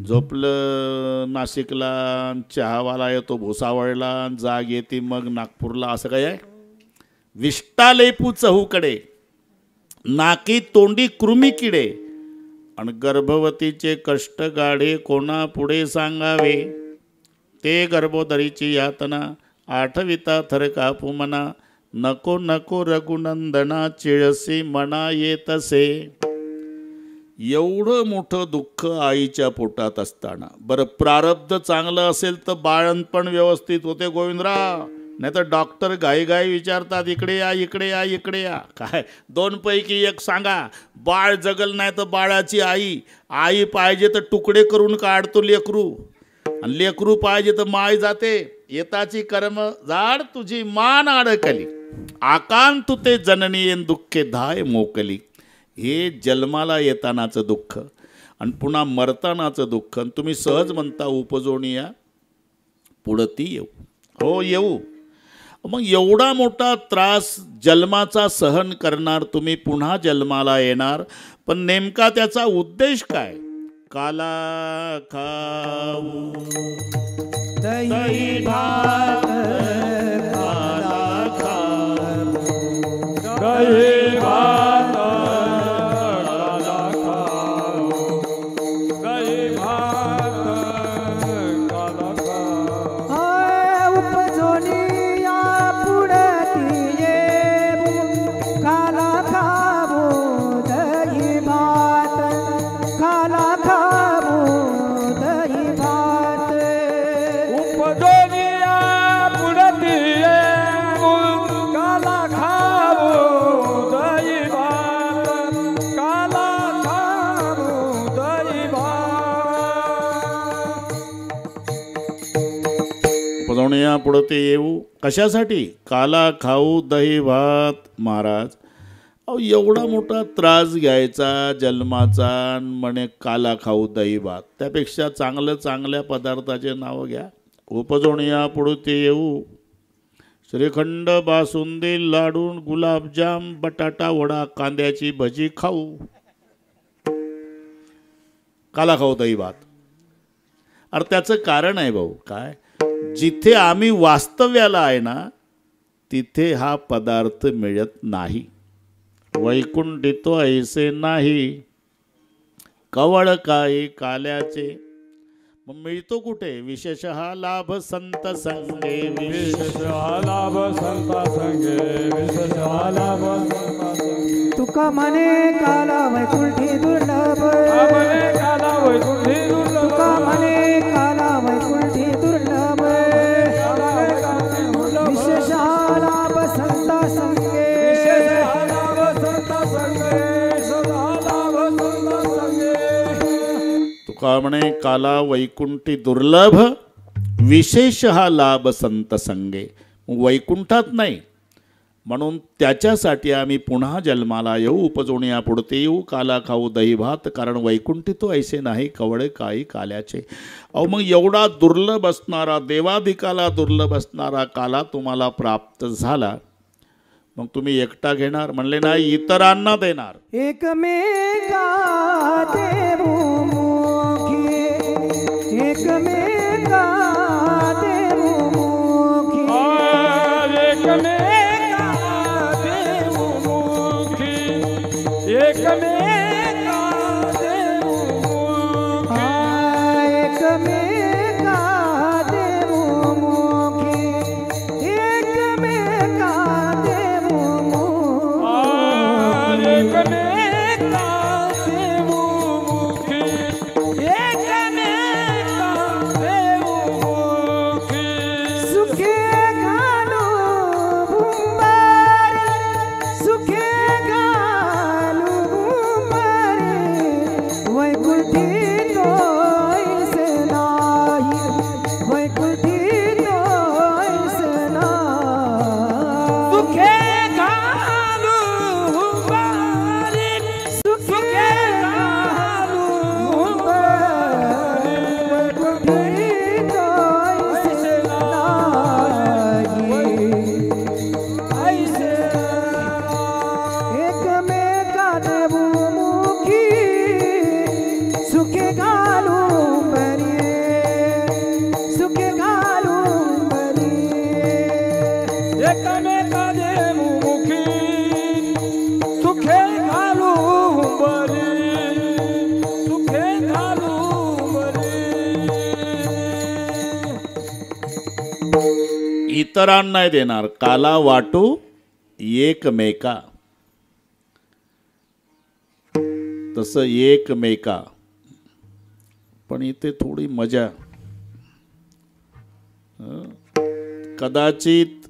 झोपलं नाशिकला, चहावाला येतो भुसावळला, जाग येते मग नागपूरला, असं काय आहे? विष्टा लेपू चहूकडे, नाकी तोंडी कृमी किडे, आणि गर्भवतीचे कष्ट गाढे कोणा पुढे सांगावे, ते गर्भोदरीची यातना आठविता थर कापू मना, नको नको रघुनंदना चिळसी मना येतसे. एवढं मोठं दुःख आईच्या पोटात असताना, बरं प्रारब्ध चांगलं असेल तर बाळणपण व्यवस्थित होते गोविंदराव, नाही तर डॉक्टर घाई घाई विचारतात इकडे या इकडे या इकडे या. काय दोन पैकी एक सांगा, बाळ जगल नाही तर बाळाची आई, आई पाहिजे तर तुकडे करून काढतो लेकरू, आणि लेकरू पाहिजे तर माय जाते. येताची कर्म जाड तुझी मान अडकली, आकांत ते जननी येन दुःखे धाय मोकली. हे जन्माला येतानाचं दुःख आणि पुन्हा मरतानाचं दुःख. आणि तुम्ही सहज म्हणता उपजोणी या पुढती येऊ. हो येऊ. मग एवढा मोठा त्रास जन्माचा सहन करणार तुम्ही, पुन्हा जन्माला येणार, पण नेमका त्याचा उद्देश काय? काला खाऊ दही भात काला खाऊ, दही भात काला खाऊ, दही भात काला खाऊ. उपजोनी या पुढती येऊ, काला खाऊ दही भात, काला खाऊ दही भात. उपजोनिया पुढती येऊ, काला खाऊ दही भात, काला खाऊ दही भात. पजवण्या पुढं ते येऊ कशासाठी? काला खाऊ दही भात. महाराज अहो एवढा मोठा त्रास घ्यायचा जन्माचा, म्हणे काला खाऊ दही भात, त्यापेक्षा चांगलं चांगल्या पदार्थाचे नाव घ्या. उपजवण्या पुढं ते येऊ, श्रीखंड बासुंदी लाडू गुलाबजाम बटाटा वडा कांद्याची भजी खाऊ. काला खाऊ दही भात. अरे त्याचं कारण आहे भाऊ, काय? जिथे आम्ही वास्तव्याला आहे ना तिथे हा पदार्थ मिळत नाही. वैकुंठी तो ऐसे नाही, कवळ काही काल्याचे. मग मिळतो कुठे? विशेषः लाभ संत संगे, विशेष लाभ संता संगे, विशेष लाभ संता संगे. तुका म्हणे काला वैकुंठी दुर्लभ, आमने काला वैकुंठी दुर्लभ, तुका म्हणे काला वैकुंठी दुर्लभ. विशेष लाभ संता संगे, विशेष लाभ संता संगे, सदा लाभ संता संगे. तुका म्हणे काला वैकुंठी दुर्लभ, विशेष हा लाभ संत संगे. वैकुंठात नाही, म्हणून त्याच्यासाठी आम्ही पुन्हा जन्माला येऊ. उपजोण्या पुढते येऊ, काला खाऊ दही भात, कारण वैकुंठी तो ऐसे नाही, कवळे काही काल्याचे. अहो मग एवढा दुर्लभ असणारा, देवाधिकाला दुर्लभ असणारा काला तुम्हाला प्राप्त झाला, मग तुम्ही एकटा घेणार? म्हणले नाही, इतरांना देणार. एकमेका देऊ मुखी, एकमेका देऊ मुखी. एकमेका देऊ मुखी, एकमेका देऊ मुखी. एकमेका देऊ मुखी, एकमेका देऊ मुखी. एकमेका देऊ मुखी, एकमेका देऊ मुखी. सुखे घालू भुंबारी, सुखे घालू इतरांना नाही देणार, काला वाटू एकमेका. तसं एकमेका. पण इथे थोडी मजा. कदाचित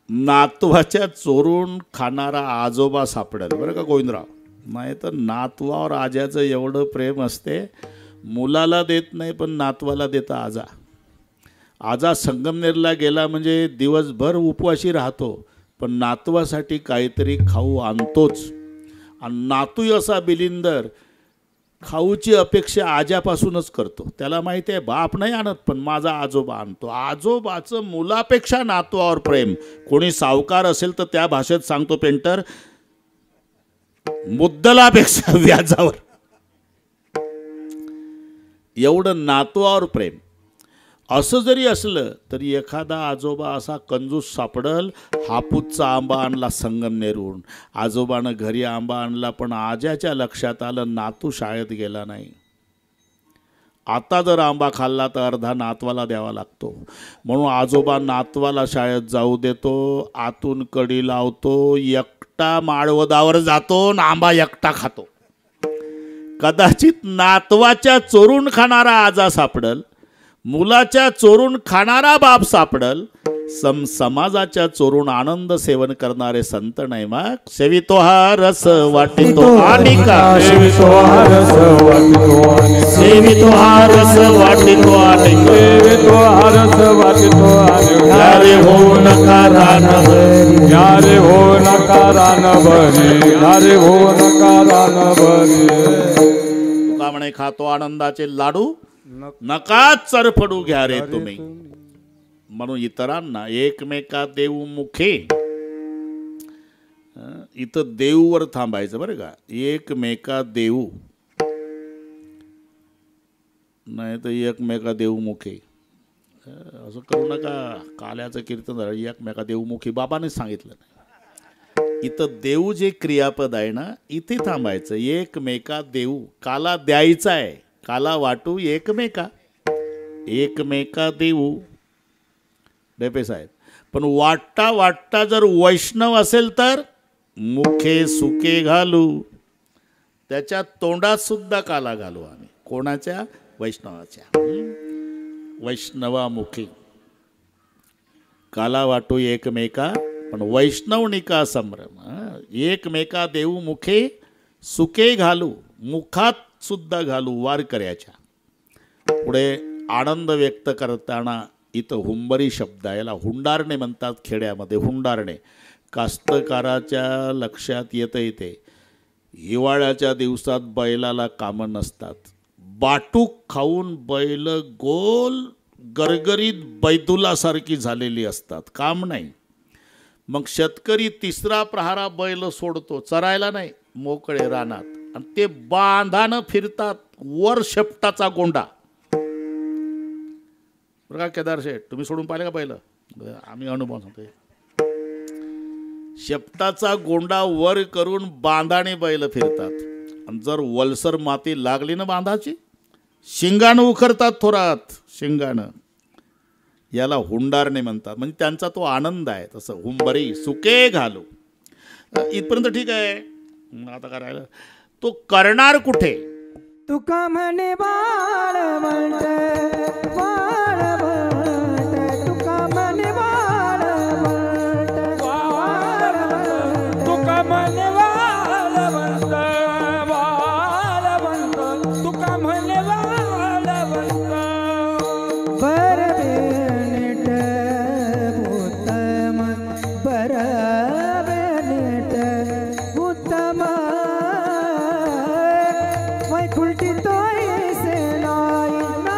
नातवाच्या चोरून खाणारा आजोबा सापडेल बरं का गोविंदराव. नाही तर नातवावर आज्याचं एवढं प्रेम असते, मुलाला देत नाही पण नातवाला देता आजा. आजा संगमनेरला गेला म्हणजे दिवसभर उपवाशी राहतो, पण नातवासाठी काहीतरी खाऊ आणतोच. आणि नातू असा बिलिंदर खाऊची अपेक्षा आज्यापासूनच करतो. त्याला माहिती आहे बाप नाही आणत पण माझा आजोबा आणतो. आजोबाचं मुलापेक्षा नातवावर प्रेम. कोणी सावकार असेल तर त्या भाषेत सांगतो पेंटर, मुद्दलापेक्षा व्याजावर. एवढं नातवावर प्रेम. असं जरी असलं तरी एखादा आजोबा असा कंजूस सापडल, हापूसचा आंबा आणला संगमनेरहून, आजोबानं घरी आंबा आणला पण आज्याच्या लक्षात आलं नातू शाळेत गेला नाही. आता जर आंबा खाल्ला तर अर्धा नातवाला द्यावा लागतो. म्हणून आजोबा नातवाला शाळेत जाऊ देतो, आतून कडी लावतो, एकटा माळवदावर जातो आणि आंबा एकटा खातो. कदाचित नातवाच्या चोरून खाणारा आजा सापडल, मुलाच्या चोरून खाणारा बाप सापडल, समाजाच्या चोरून आनंद सेवन करणारे संत नाही मग. सेवितो हा रस वाटितो आनिका, सेवितो हा रस वाटितो आनिका, सेवितो हा रस वाटितो आनिका, सेवितो हा रस वाटितो आनिका. यारे हो नका रानभरी, यारे हो नका रानभरी, यारे हो नका रानभरी. तुका म्हणे खातो आनंदाचे लाडू, नकाच चरफडू घ्या रे तुम्ही. म्हणून इतरांना एकमेका देऊ मुखे. इथं देऊवर थांबायचं बरं का. एकमेका देऊ नाही तर एकमेका देऊ मुखे. असं करू नका. काल्याचं कीर्तन झालं एकमेका देऊ मुखी बाबाने सांगितलं नाही. इथं देऊ जे क्रियापद आहे ना, इथे थांबायचं. एकमेका देऊ, काला द्यायचा आहे, काला वाटू एकमेका, एकमेका देऊ. डेपे साहेब. पण वाटता वाटता जर वैष्णव असेल तर मुखे सुके घालू. त्याच्या तोंडात सुद्धा काला घालू आम्ही. कोणाच्या? वैष्णवाच्या. वैष्णवा काला वाटू एकमेका, पण वैष्णवनिका संभ्रम. एकमेका देऊ मुखे सुके घालू, मुखात सुद्धा घालू वारकऱ्याच्या. पुढे आनंद व्यक्त करताना इथं हुंबरी शब्द आहे. याला हुंडारणे म्हणतात खेड्यामध्ये. हुंडारणे कास्तकाराच्या लक्षात येतं. इथे हिवाळ्याच्या दिवसात बैलाला कामं नसतात. बाटूक खाऊन बैल गोल गरगरीत बैदुलासारखी झालेली असतात, काम नाही. मग शेतकरी तिसरा प्रहारा बैल सोडतो, चरायला नाही, मोकळे रानात, आणि ते बांधानं फिरतात. वर शेपटाचा गोंडा. बरं का केदार शेठ, तुम्ही सोडून पाहिले का बैल? आम्ही अनुभव सांगतोय. शेपटाचा गोंडा वर करून बांधाने बैल फिरतात. आणि जर वलसर माती लागली ना बांधाची, शिंगानं उखरतात थोरात, शिंगानं. याला हुंडारणे म्हणतात. म्हणजे त्यांचा तो आनंद आहे. तसं हुंबरी सुके घालू. इथपर्यंत ठीक आहे. आता काय राहिलं? तो करणार कुठे? तुका म्हणे वाळवंट, वाळवंट, तुका म्हणे वाळवंट, वाळवंट, तुका म्हणे वाळवंट, वाळवंट, तुका म्हणे वाळवंट. बर बेनीट उत्तम, बर बेनीट उत्तम, वैकुंठी तोय सेनाई ना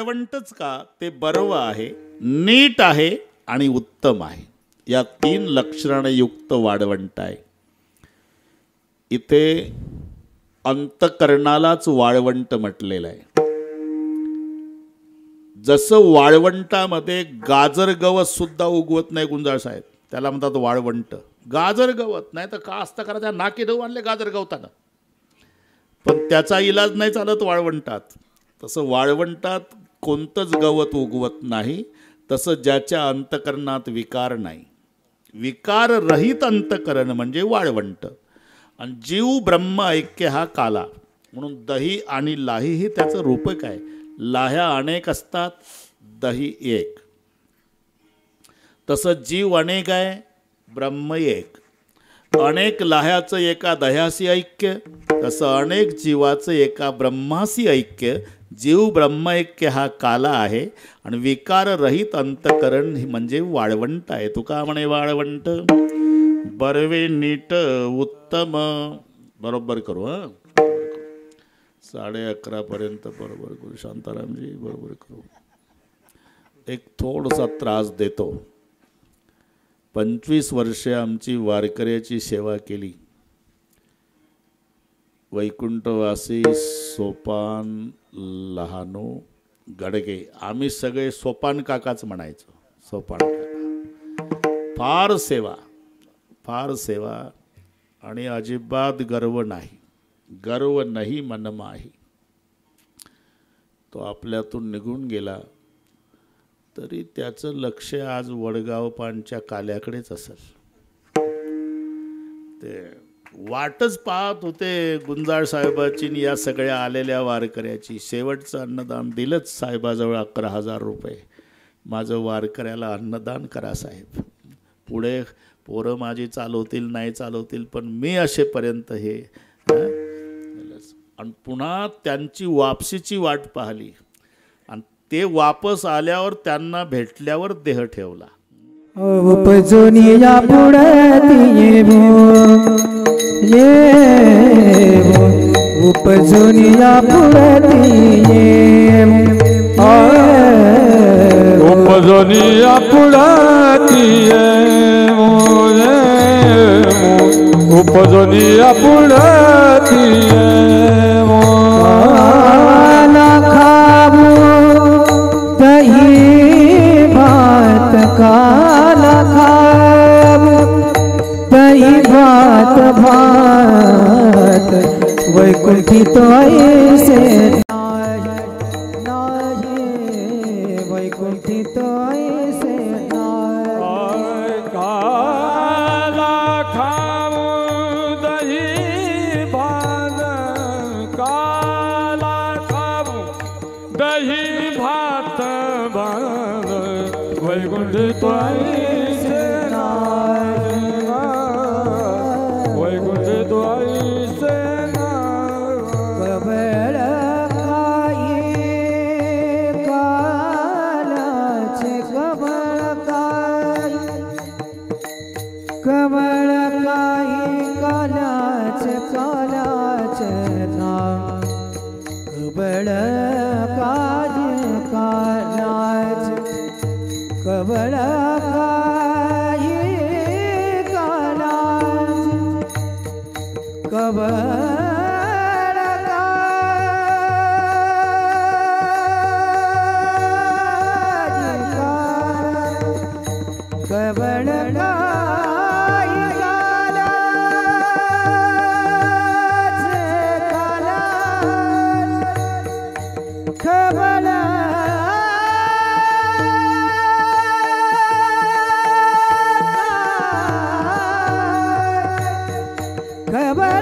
वाळवंटच का, ते बर्व आहे, नीट आहे आणि उत्तम आहे. या 3 लक्षणाने युक्त वाळवंट आहे. इथे अंतकरणालाच वाळवंट म्हटलेलं आहे. जसं वाळवंटामध्ये गाजर गवत सुद्धा उगवत नाही गुंजाळ साहेब, त्याला म्हणतात वाळवंट. गाजर गवत नाही तर का असता करा, त्या नाकी देऊ आणले गाजर गवतानं, पण त्याचा इलाज नाही चालत वाळवंटात. तसं वाळवंटात कोणतंच गवत उगवत नाही. तसं ज्याच्या अंतकरणात विकार नाही, विकार रहित अंतकरण म्हणजे वाळवंट. आणि जीव ब्रह्म ऐक्य हा काला, म्हणून दही आणि लाही ही त्याचं रूपक आहे. लाह्या अनेक असतात, दही एक. तसं जीव अनेक आहे, ब्रह्म एक. अनेक लाह्याचं एका दह्याशी ऐक्य, तसं अनेक जीवाचं एका ब्रह्माशी ऐक्य. जीव ब्रह्म ऐक्य हा काला आहे आणि विकार रहित अंतकरण म्हणजे वाळवंट आहे. तुका म्हणे वाळवंट बरवे नीट उत्तम. बरोबर करू, हां 11:30 बरोबर करू. शांतारामजी बरोबर करू. एक थोडासा त्रास देतो. 25 वर्षे आमची वारकऱ्याची सेवा केली. वैकुंठवासी सोपान लहानू गडगे, आम्ही सगळे सोपान काकाच म्हणायचो. सोपान काका. फार सेवा, फार सेवा आणि अजिबात गर्व नाही. गर्व नाही मनमाही. तो आपल्यातून निघून गेला तरी त्याचं लक्ष आज वडगाव पानच्या काल्याकडेच असेल. ते वाटच पाहत होते गुंजाळ साहेबाची या सगळ्या आलेल्या वारकऱ्याची. शेवटचं अन्नदान दिलंच साहेबाजवळ 11,000 रुपये. माझं वारकऱ्याला अन्नदान करा साहेब, पुढे पोरं माझी चालवतील नाही चालवतील पण मी असेपर्यंत हे. आणि पुन्हा त्यांची वापसीची वाट पाहिली आणि ते वापस आल्यावर त्यांना भेटल्यावर देह ठेवला. उपजोनिया पुढती उपजोनिया पुढती उपजोनिया पुढती उपजोनिया पुढती खाबू दही भात काला खाबू दही भात भात वैकुंठी तो ऐसे नाही वैकुंठी तो ऐसे नाही. काला खाऊ दही भात काला खाऊ दही भात भात वैकुंठी तो ऐसे नाही वैकुंठी तो ऐसे कबळ कमळ काही कालाच कालाच नाम कबळ काही कालाच कबळ काही कालाच कबळ कबळ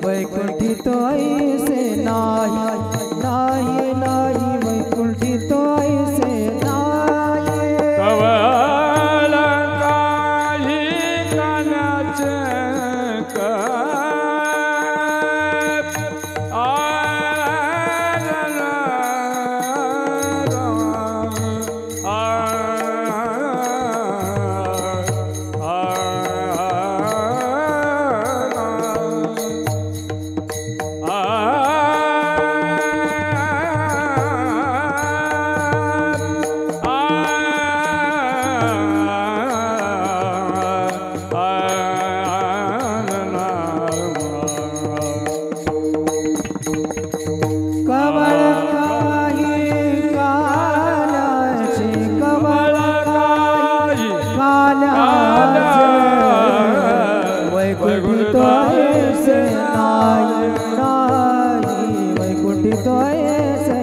वैकुंठी तो ऐसे नाही नाही नाही वैकुंठी काल्याचे वैकुंठी तो ऐसे नाही नाही वैकुंठी तो ऐसे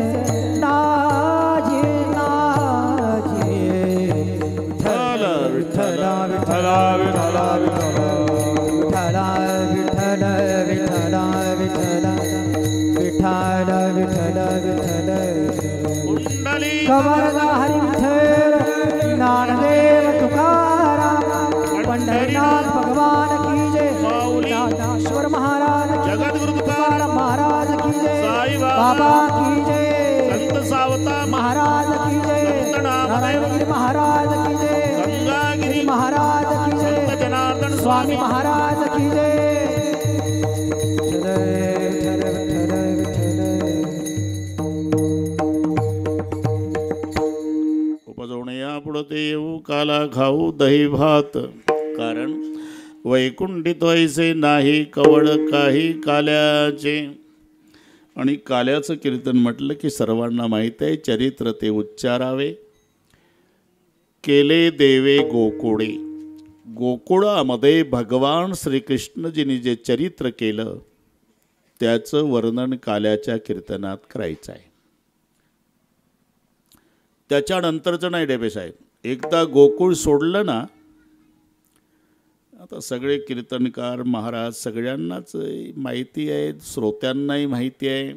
नाही नाही विठ्ठल विठ्ठल विठ्ठल विठ्ठल विठ्ठल विठ्ठल विठ्ठल विठ्ठल विठ्ठल कमरदा हरी विठ्ठल ज्ञानदेव तुकाराम पंढरीनाथ भगवान की जय ज्ञानेश्वर महाराज जगद्गुरु तुकाराम महाराज की जय साईबाबा बाबा की जय संत सावता महाराज की जय नारायणगिरी महाराज की जय गंगागिरी महाराज की संत जय जनार्दन स्वामी स्वामी महाराज की जय विठ्ठल विठ्ठल विठ्ठल उपजवणे पुढे ते येऊ काला खाऊ दही भात कारण वैकुंठी तैसे नाही कवड काही काल्याचे. आणि काल्याचं कीर्तन म्हटलं की सर्वांना माहीत आहे, चरित्र ते उच्चारावे. केले देवे गोकुळे, गोकुळामध्ये भगवान श्रीकृष्णजींनी जे चरित्र केलं त्याचं वर्णन काल्याच्या कीर्तनात करायचं आहे. त्याच्यानंतरचं नाही डेबे साहेब. एकदा गोकुळ सोडलं ना, आता सगळे कीर्तनकार महाराज सगळ्यांनाच माहिती आहे, श्रोत्यांनाही माहिती आहे,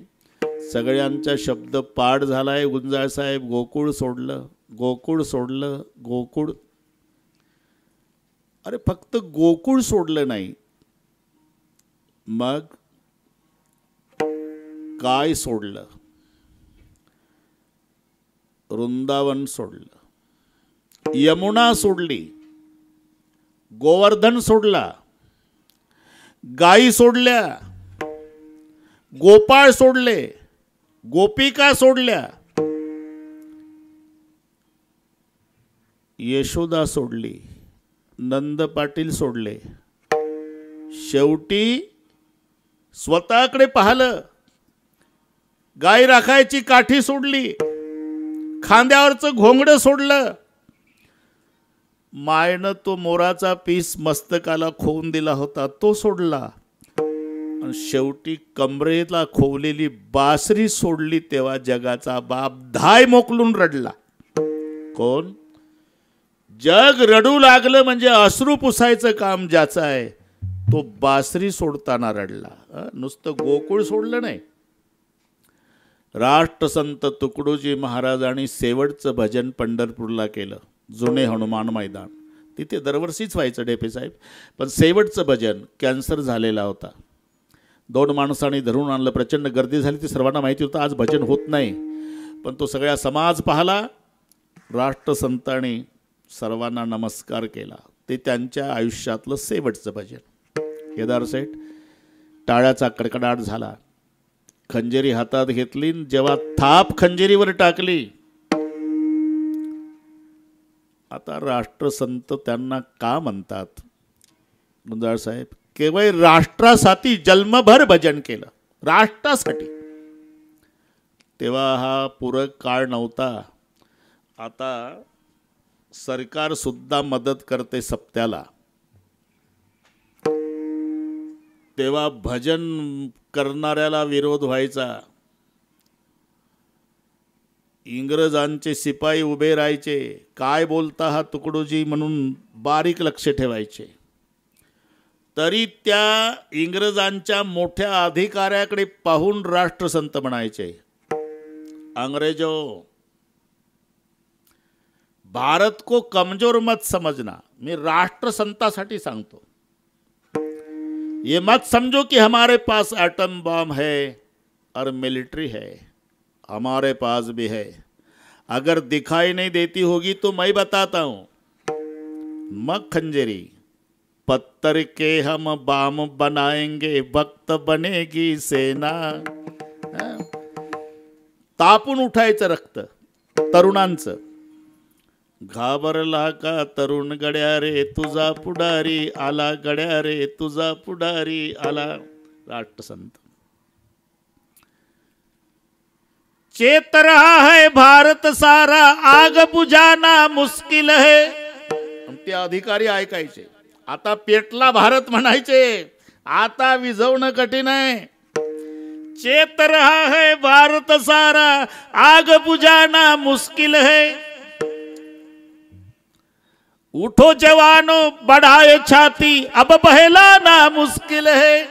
सगळ्यांचा शब्द पाठ झाला आहे. गुंजाळ साहेब गोकुळ सोडलं, गोकुळ सोडलं, गोकुळ. अरे फक्त गोकुळ सोडलं नाही, मग काय सोडलं? वृंदावन सोडलं, यमुना सोडली, गोवर्धन सोडला, गायी सोडल्या, गोपाळ सोडले, गोपिका सोडल्या, यशोदा सोडली, नंद पाटील सोडले. शेवटी स्वतःकडे पाहिलं, गाय राखायची काठी सोडली, खांद्यावरचं घोंगडं सोडलं, मायनं तो मोराचा पीस मस्तकाला खोवून दिला होता तो सोडला, आणि शेवटी कमरेला खोवलेली बासरी सोडली. तेव्हा जगाचा बाप धाय मोकलून रडला. कोण? जग रडू लागलं म्हणजे अश्रू पुसायचं काम ज्याचं आहे तो बासरी सोडताना रडला. नुसतं गोकुळ सोडलं नाही. राष्ट्रसंत तुकडोजी महाराजांनी शेवटचं भजन पंढरपूरला केलं, जुने हनुमान मैदान. तिथे दरवर्षीच व्हायचं डेपे साहेब, पण शेवटचं भजन कॅन्सर झालेला होता. 2 माणसांनी धरून आणलं, प्रचंड गर्दी झाली. ती सर्वांना माहिती होतं आज भजन होत नाही, पण तो सगळा समाज पाहला. राष्ट्रसंतांनी सर्वांना नमस्कार केला. ते त्यांच्या आयुष्यातलं शेवटचं भजन. केदार सेठ टाळ्याचा कडकडाट झाला, खंजेरी हातात घेतली, जेव्हा थाप खंजेरीवर टाकली, आता राष्ट्रसंत त्यांना का म्हणतात? गुंजाळ साहेब केवळ राष्ट्रासाठी जन्मभर भजन केलं, राष्ट्रासाठी. तेव्हा हा पूरक काळ नव्हता. आता सरकार सुद्धा मदत करते सप्त्याला. तेव्हा भजन करणाऱ्याला विरोध व्हायचा. इंग्रजांचे शिपाई उभे राहायचे, काय बोलता हा तुकडोजी म्हणून बारीक लक्ष ठेवायचे. तरी त्या इंग्रजांच्या मोठ्या अधिकाऱ्याकडे पाहून राष्ट्रसंत म्हणायचे, अंग्रेजो भारत को कमजोर मत समझना. मी राष्ट्रसंतासाठी सांगतो, ये मत समझो कि हमारे पास एटम बॉम्ब है और मिलिट्री है, हमारे पास भी है. अगर दिखाई नहीं देती होगी तो मैं बताता हूं. मग खंजरी, पत्थर के हम बाम बनाएंगे, भक्त बनेगी सेना. तापून उठायचं रक्त तरुणांचं. घाबरला का तरुण गड्या रे तुझा पुढारी आला, गड्या रे तुझा पुढारी आला. राष्ट्रसंत. चेत रहा है भारत सारा, आग बुझाना मुश्किल है. आणि ते अधिकारी ऐकायचे. आता पेटला भारत म्हणायचे. आता विझवणं कठीण आहे. चेत रहा है भारत सारा, आग बुझाना मुश्किल है. उठो जवानो बढ़ाए छाती, अब पहला ना मुश्किल है.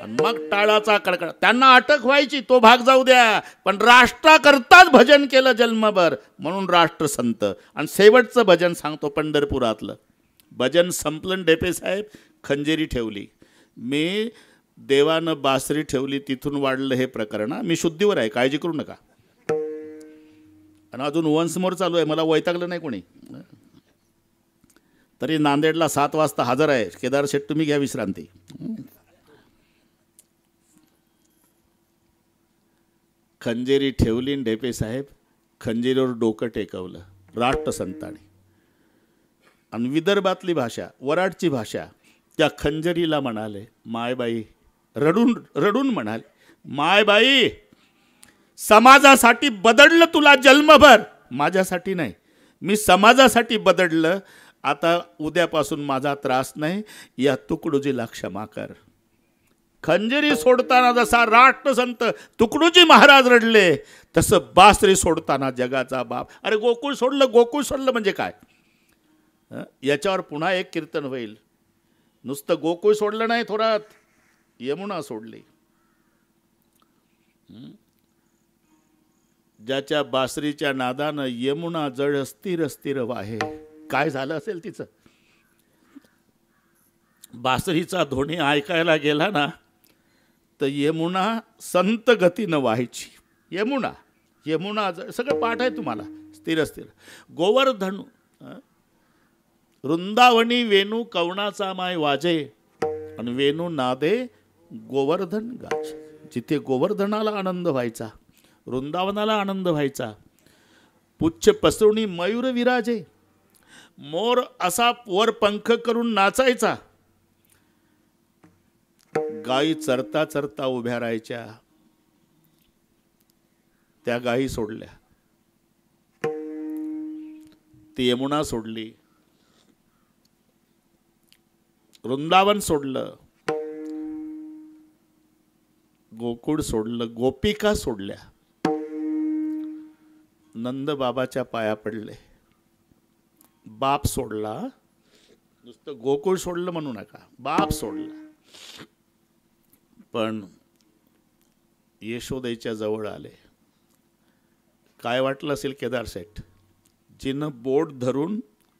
आणि मग टाळाचा कडकड. त्यांना अटक व्हायची, तो भाग जाऊ द्या, पण राष्ट्राकरताच भजन केलं जन्मभर म्हणून राष्ट्रसंत. आणि शेवटचं भजन सांगतो पंढरपुरातलं. भजन संपलन डेपे साहेब, खंजेरी ठेवली. मी देवानं बासरी ठेवली तिथून वाढलं हे प्रकरण. मी शुद्धीवर आहे, काळजी करू नका. आणि अजून वन्स मोर चालू आहे, मला वैतागलं नाही कोणी. तरी नांदेडला 7 वाजता हजर आहे. केदार शेठ तुम्ही घ्या विश्रांती. खंजेरी ठेवली ढेपे साहेब, खंजेरीवर डोकं टेकवलं राष्ट्रसंतांनी. आणि विदर्भातली भाषा, वराडची भाषा, त्या खंजरीला म्हणाले मायबाई. रडून रडून म्हणाले, मायबाई समाजासाठी बदडलं तुला जन्मभर, माझ्यासाठी नाही. मी समाजासाठी बदडलं. आता उद्यापासून माझा त्रास नाही. या तुकडोजीला क्षमा कर. खंजरी सोडताना जसा राष्ट्रसंत तुकडोजी महाराज रडले, तसं बासरी सोडताना जगाचा बाप. अरे गोकुळ सोडलं, गोकुळ सोडलं म्हणजे काय? याच्यावर पुन्हा एक कीर्तन होईल. नुसतं गोकुळ सोडलं नाही थोरात, यमुना सोडली. ज्याच्या बासरीच्या नादानं यमुना जळ स्थिर स्थिर वाहे. काय झालं असेल तिचं? बासरीचा ध्वनी ऐकायला गेला ना तर यमुना संत गतीनं वाहायची. यमुना यमुना सगळं पाठ आहे तुम्हाला. स्थिर स्थिर गोवर्धन वृंदावनी वेणू कवणाचा माय वाजे, आणि वेणू नादे गोवर्धन गाजे. जिथे गोवर्धनाला आनंद व्हायचा, वृंदावनाला आनंद व्हायचा. पुच्छ पसरुणी मयूर विराजे, मोर असा वर पंख करून नाचायचा. गायी चरता चरता उभ्या राहायच्या. त्या गायी सोडल्या, ती यमुना सोडली, वृंदावन सोडलं, गोकुळ सोडलं, गोपिका सोडल्या. नंद बाबाच्या पाया पडले. बाप सोडला. नुसतं गोकुळ सोडलं म्हणू नका, बाप सोडला. पण यशोदेच्या जवळ आले. काय वाटलं असेल केदार सेठ? जिनं बोट धरून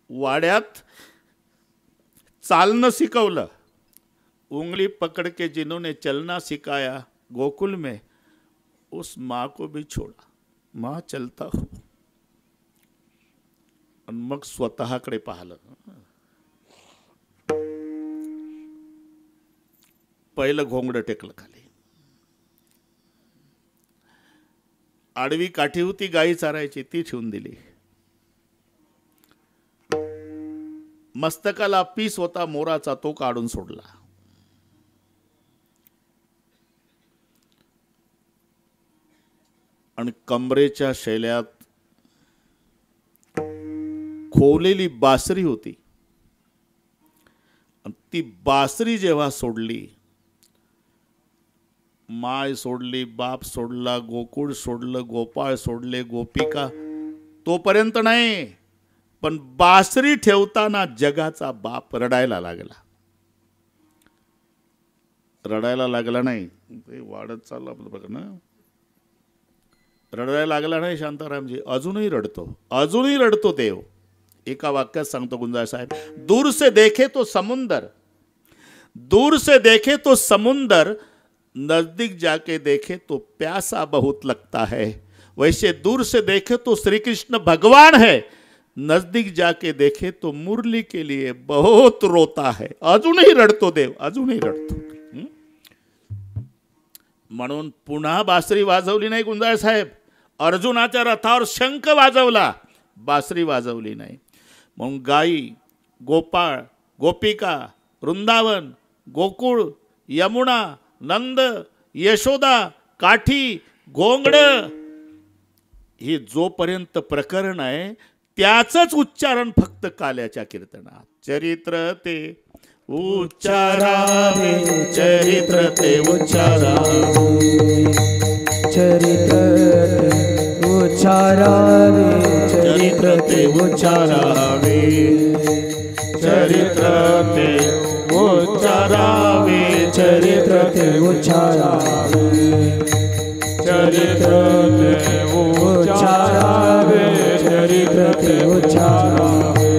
वाड्यात चालणं शिकवलं, उंगली पकड़ के जिन्होंने चलना सिखाया गोकुल में, उस माँ को भी छोड़ा, माँ चलता हूँ. आणि मग स्वतःकडे पाहिलं. पहिलं घोंगडं टेकलं खाली. आडवी काठी होती गाई चारायची, ती ठेवून दिली. मस्तकाला पीस होता मोराचा, तो काढून सोडला. आणि कमरेच्या शैल्यात खोवलेली बासरी होती. ती बासरी जेव्हा सोडली, माय सोडली, बाप सोडला, गोकुळ सोडलं, गोपाळ सोडले, गोपिका तोपर्यंत नाही, पण बासरी ठेवताना जगाचा बाप रडायला लागला. रडायला लागला नाही, ते वाढत चालला बघा ना. रडायला लागला नाही शांतारामजी, अजूनही रडतो, अजूनही रडतो देव. एका वाक्यात सांगतो गुंजाळ साहेब, दूर से देखे तो समुंदर, दूर से देखे तो समुंदर, नजदीक जाके देखे तो प्यासा बहुत लगता है. वैसे दूर से देखे तो श्री कृष्ण भगवान है, नजदीक जाके देखे तो मुरली के लिए बहुत रोता है. अजूनही रडतो देव, अजूनही रडतो. म्हणून पुन्हा बासरी वाजवली नाही गुंजाळ साहेब. अर्जुनाच्या रथावर शंख वाजवला, बासरी वाजवली नाही. म्हणून गाई, गोपाळ, गोपिका, वृंदावन, गोकुळ, यमुना, नंद, यशोदा, काठी, घोंगड, हे जोपर्यंत प्रकरण आहे त्याचंच उच्चारण फक्त काल्याच्या कीर्तनात. चरित्र ते उच्चारावे, चरित्र ते उच्चारावे, चरित्र उच्चारावे, चरित्र ते उच्चारावे, चरित्र ते उच्चारावे, चरित्र ते उच्चारावे, चरित्र ते उच्चारावे, चरित्र ते उच्चारावे.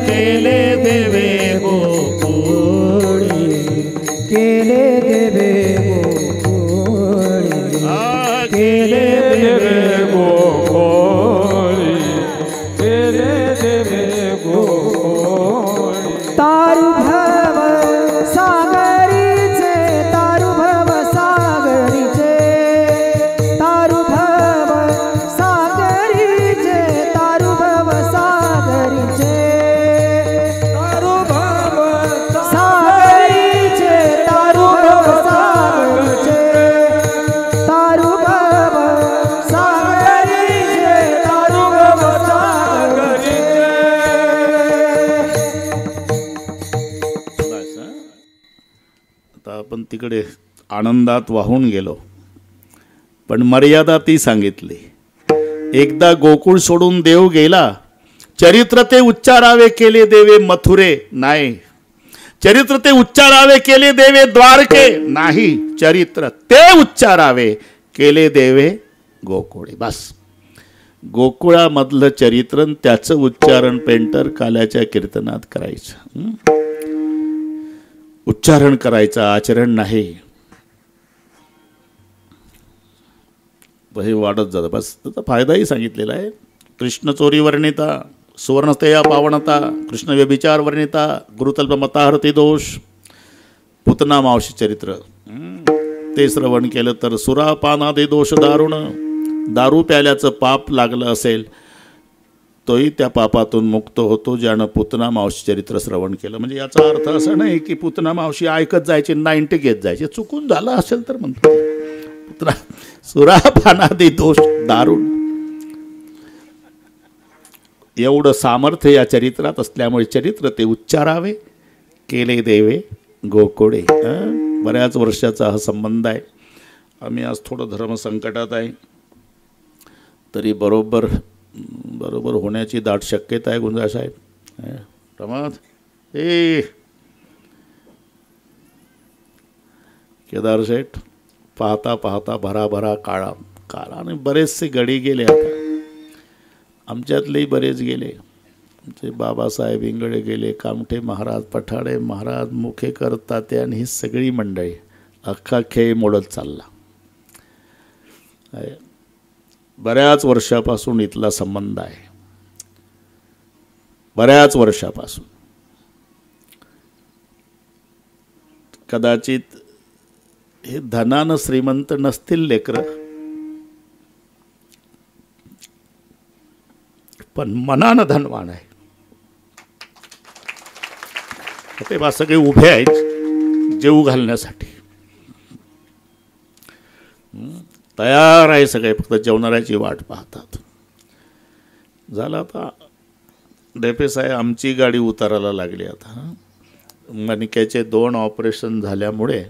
केले देवे गोकुळी, केले देवे गोकुळी, केले देवे गोकुळी, केले देवे गोकुळी. तारु भव सागरीचे, तारु भव सागरीचे, तारु भव सागरीचे, तारु भव सागरीचे, तारु भव सागरीचे, तारु भव सागरीचे, तारु भव सागरीचे, तारु भव सागरीचे. बस, हं? आता आपण तिकडे आनंदात वाहून गेलो, पण मर्यादा ती सांगितली. एकदा गोकुळ सोडून देव गेला, चरित्र ते उच्चारावे केले देवे मथुरे नाही, चरित्र ते उच्चारावे केले देवे द्वारके नाही, चरित्र ते उच्चारावे केले देवे गोकुळे. बस, गोकुळामधलं चरित्र त्याचं उच्चारण पेंटर काल्याच्या कीर्तनात करायचं. उच्चारण करायचं, आचरण नाही. हे वाढत जातं. बस त्याचा फायदाही सांगितलेला आहे. कृष्ण चोरी वर्णिता, सुवर्णतेया पावनता, कृष्ण व्यभिचार वर्णिता, गुरुतल्प मताहरती दोष, पुतना मावशी चरित्र ते श्रवण केलं तर सुरापानादे दोष दारुण, दारू प्याल्याचं पाप लागलं असेल तोही त्या पापातून मुक्त होतो ज्यानं पुतना मावशी चरित्र श्रवण केलं. म्हणजे याचा अर्थ असा नाही की पुतना मावशी ऐकत जायची 90 घेत जायचे. चुकून झालं असेल तर म्हणतो पुतना सुरापानादे दोष दारुण. एवढं सामर्थ्य या चरित्रात असल्यामुळे चरित्र ते उच्चारावे केले देवे गोकुळे. बऱ्याच वर्षाचा हा संबंध आहे. आम्ही आज थोडं धर्मसंकटात आहे, तरी बरोबर होण्याची दाट शक्यता आहे. गुंजा साहेब, प्रमाद केदार शेठ, पाहता पाहता भराभरा काळाने बरेचसे गडी गेले. आता आमच्यातलेही बरेच गेले. आमचे बाबासाहेब इंगळे गेले, कामठे महाराज, पठाडे महाराज, मुखेकर तात्या आणि ही सगळी मंडळी. अख्खा खेळ मोडत चालला. बऱ्याच वर्षापासून इथला संबंध आहे. बऱ्याच वर्षापासून. कदाचित हे धनानं श्रीमंत नसतील लेकरं, पण मनानं धनवान आहे. ते सगळे उभे आहेत जेऊ घालण्यासाठी. तयार आहे सगळे, फक्त जेवणाऱ्याची वाट पाहतात. झालं आता डेपे साहेब, आमची गाडी उतारायला लागली. आता मणक्याचे 2 ऑपरेशन झाल्यामुळे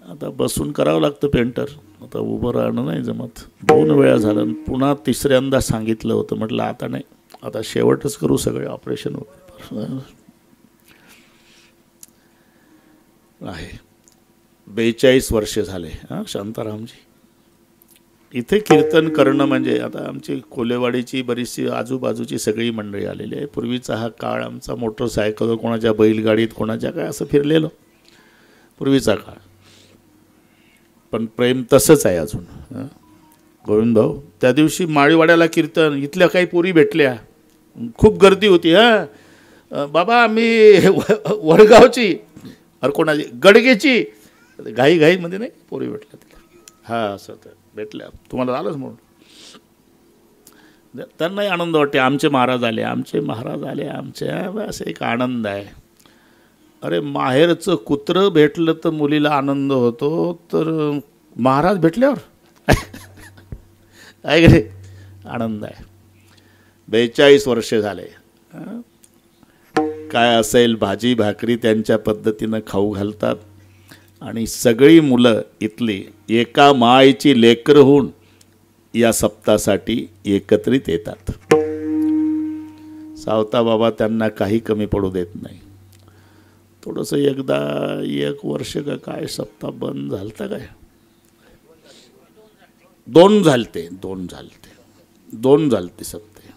आता बसून करावं लागतं पेंटर. आता उभं राहणं नाही जमत. 2 वेळा झालं, पुन्हा तिसऱ्यांदा सांगितलं होतं. म्हटलं आता नाही, आता शेवटच करू सगळे ऑपरेशन आहे. 42 वर्षे झाले. शांतारामजी इथे कीर्तन करणं म्हणजे, आता आमची कोलेवाडीची बरीचशी आजूबाजूची सगळी मंडळी आलेली आहे. पूर्वीचा हा काळ आमचा मोटरसायकल, कोणाच्या बैलगाडीत, कोणाच्या काय असं फिरलेलं पूर्वीचा काळ. पण प्रेम तसंच आहे अजून. गोविंद भाऊ, त्या दिवशी माळीवाड्याला कीर्तन, इथल्या काही पोरी भेटल्या, खूप गर्दी होती. बाबा मी वडगावची, अरे कोणाची, गडगेची, घाईमध्ये नाही पोरी भेटल्या तिला. असं तर भेटल्या, तुम्हाला झालंच म्हणून. त्यांनाही आनंद वाटते. आमचे महाराज आले, आमच्या असं एक आनंद आहे. अरे माहेरचं कुत्रं भेटलं तर मुलीला आनंद होतो, तर महाराज भेटल्यावर आहे का आनंद आहे. 42 वर्षे झाले. काय असेल भाजी भाकरी त्यांच्या पद्धतीनं खाऊ घालतात आणि सगळी मुलं इथली एका मायची लेकरं होऊन या सप्तासाठी एकत्रित येतात. सावता बाबा त्यांना काही कमी पडू देत नाही. थोडंसं एकदा 1 वर्ष का काय सप्ताह बंद झालता काय, 2 झालते सप्ताह,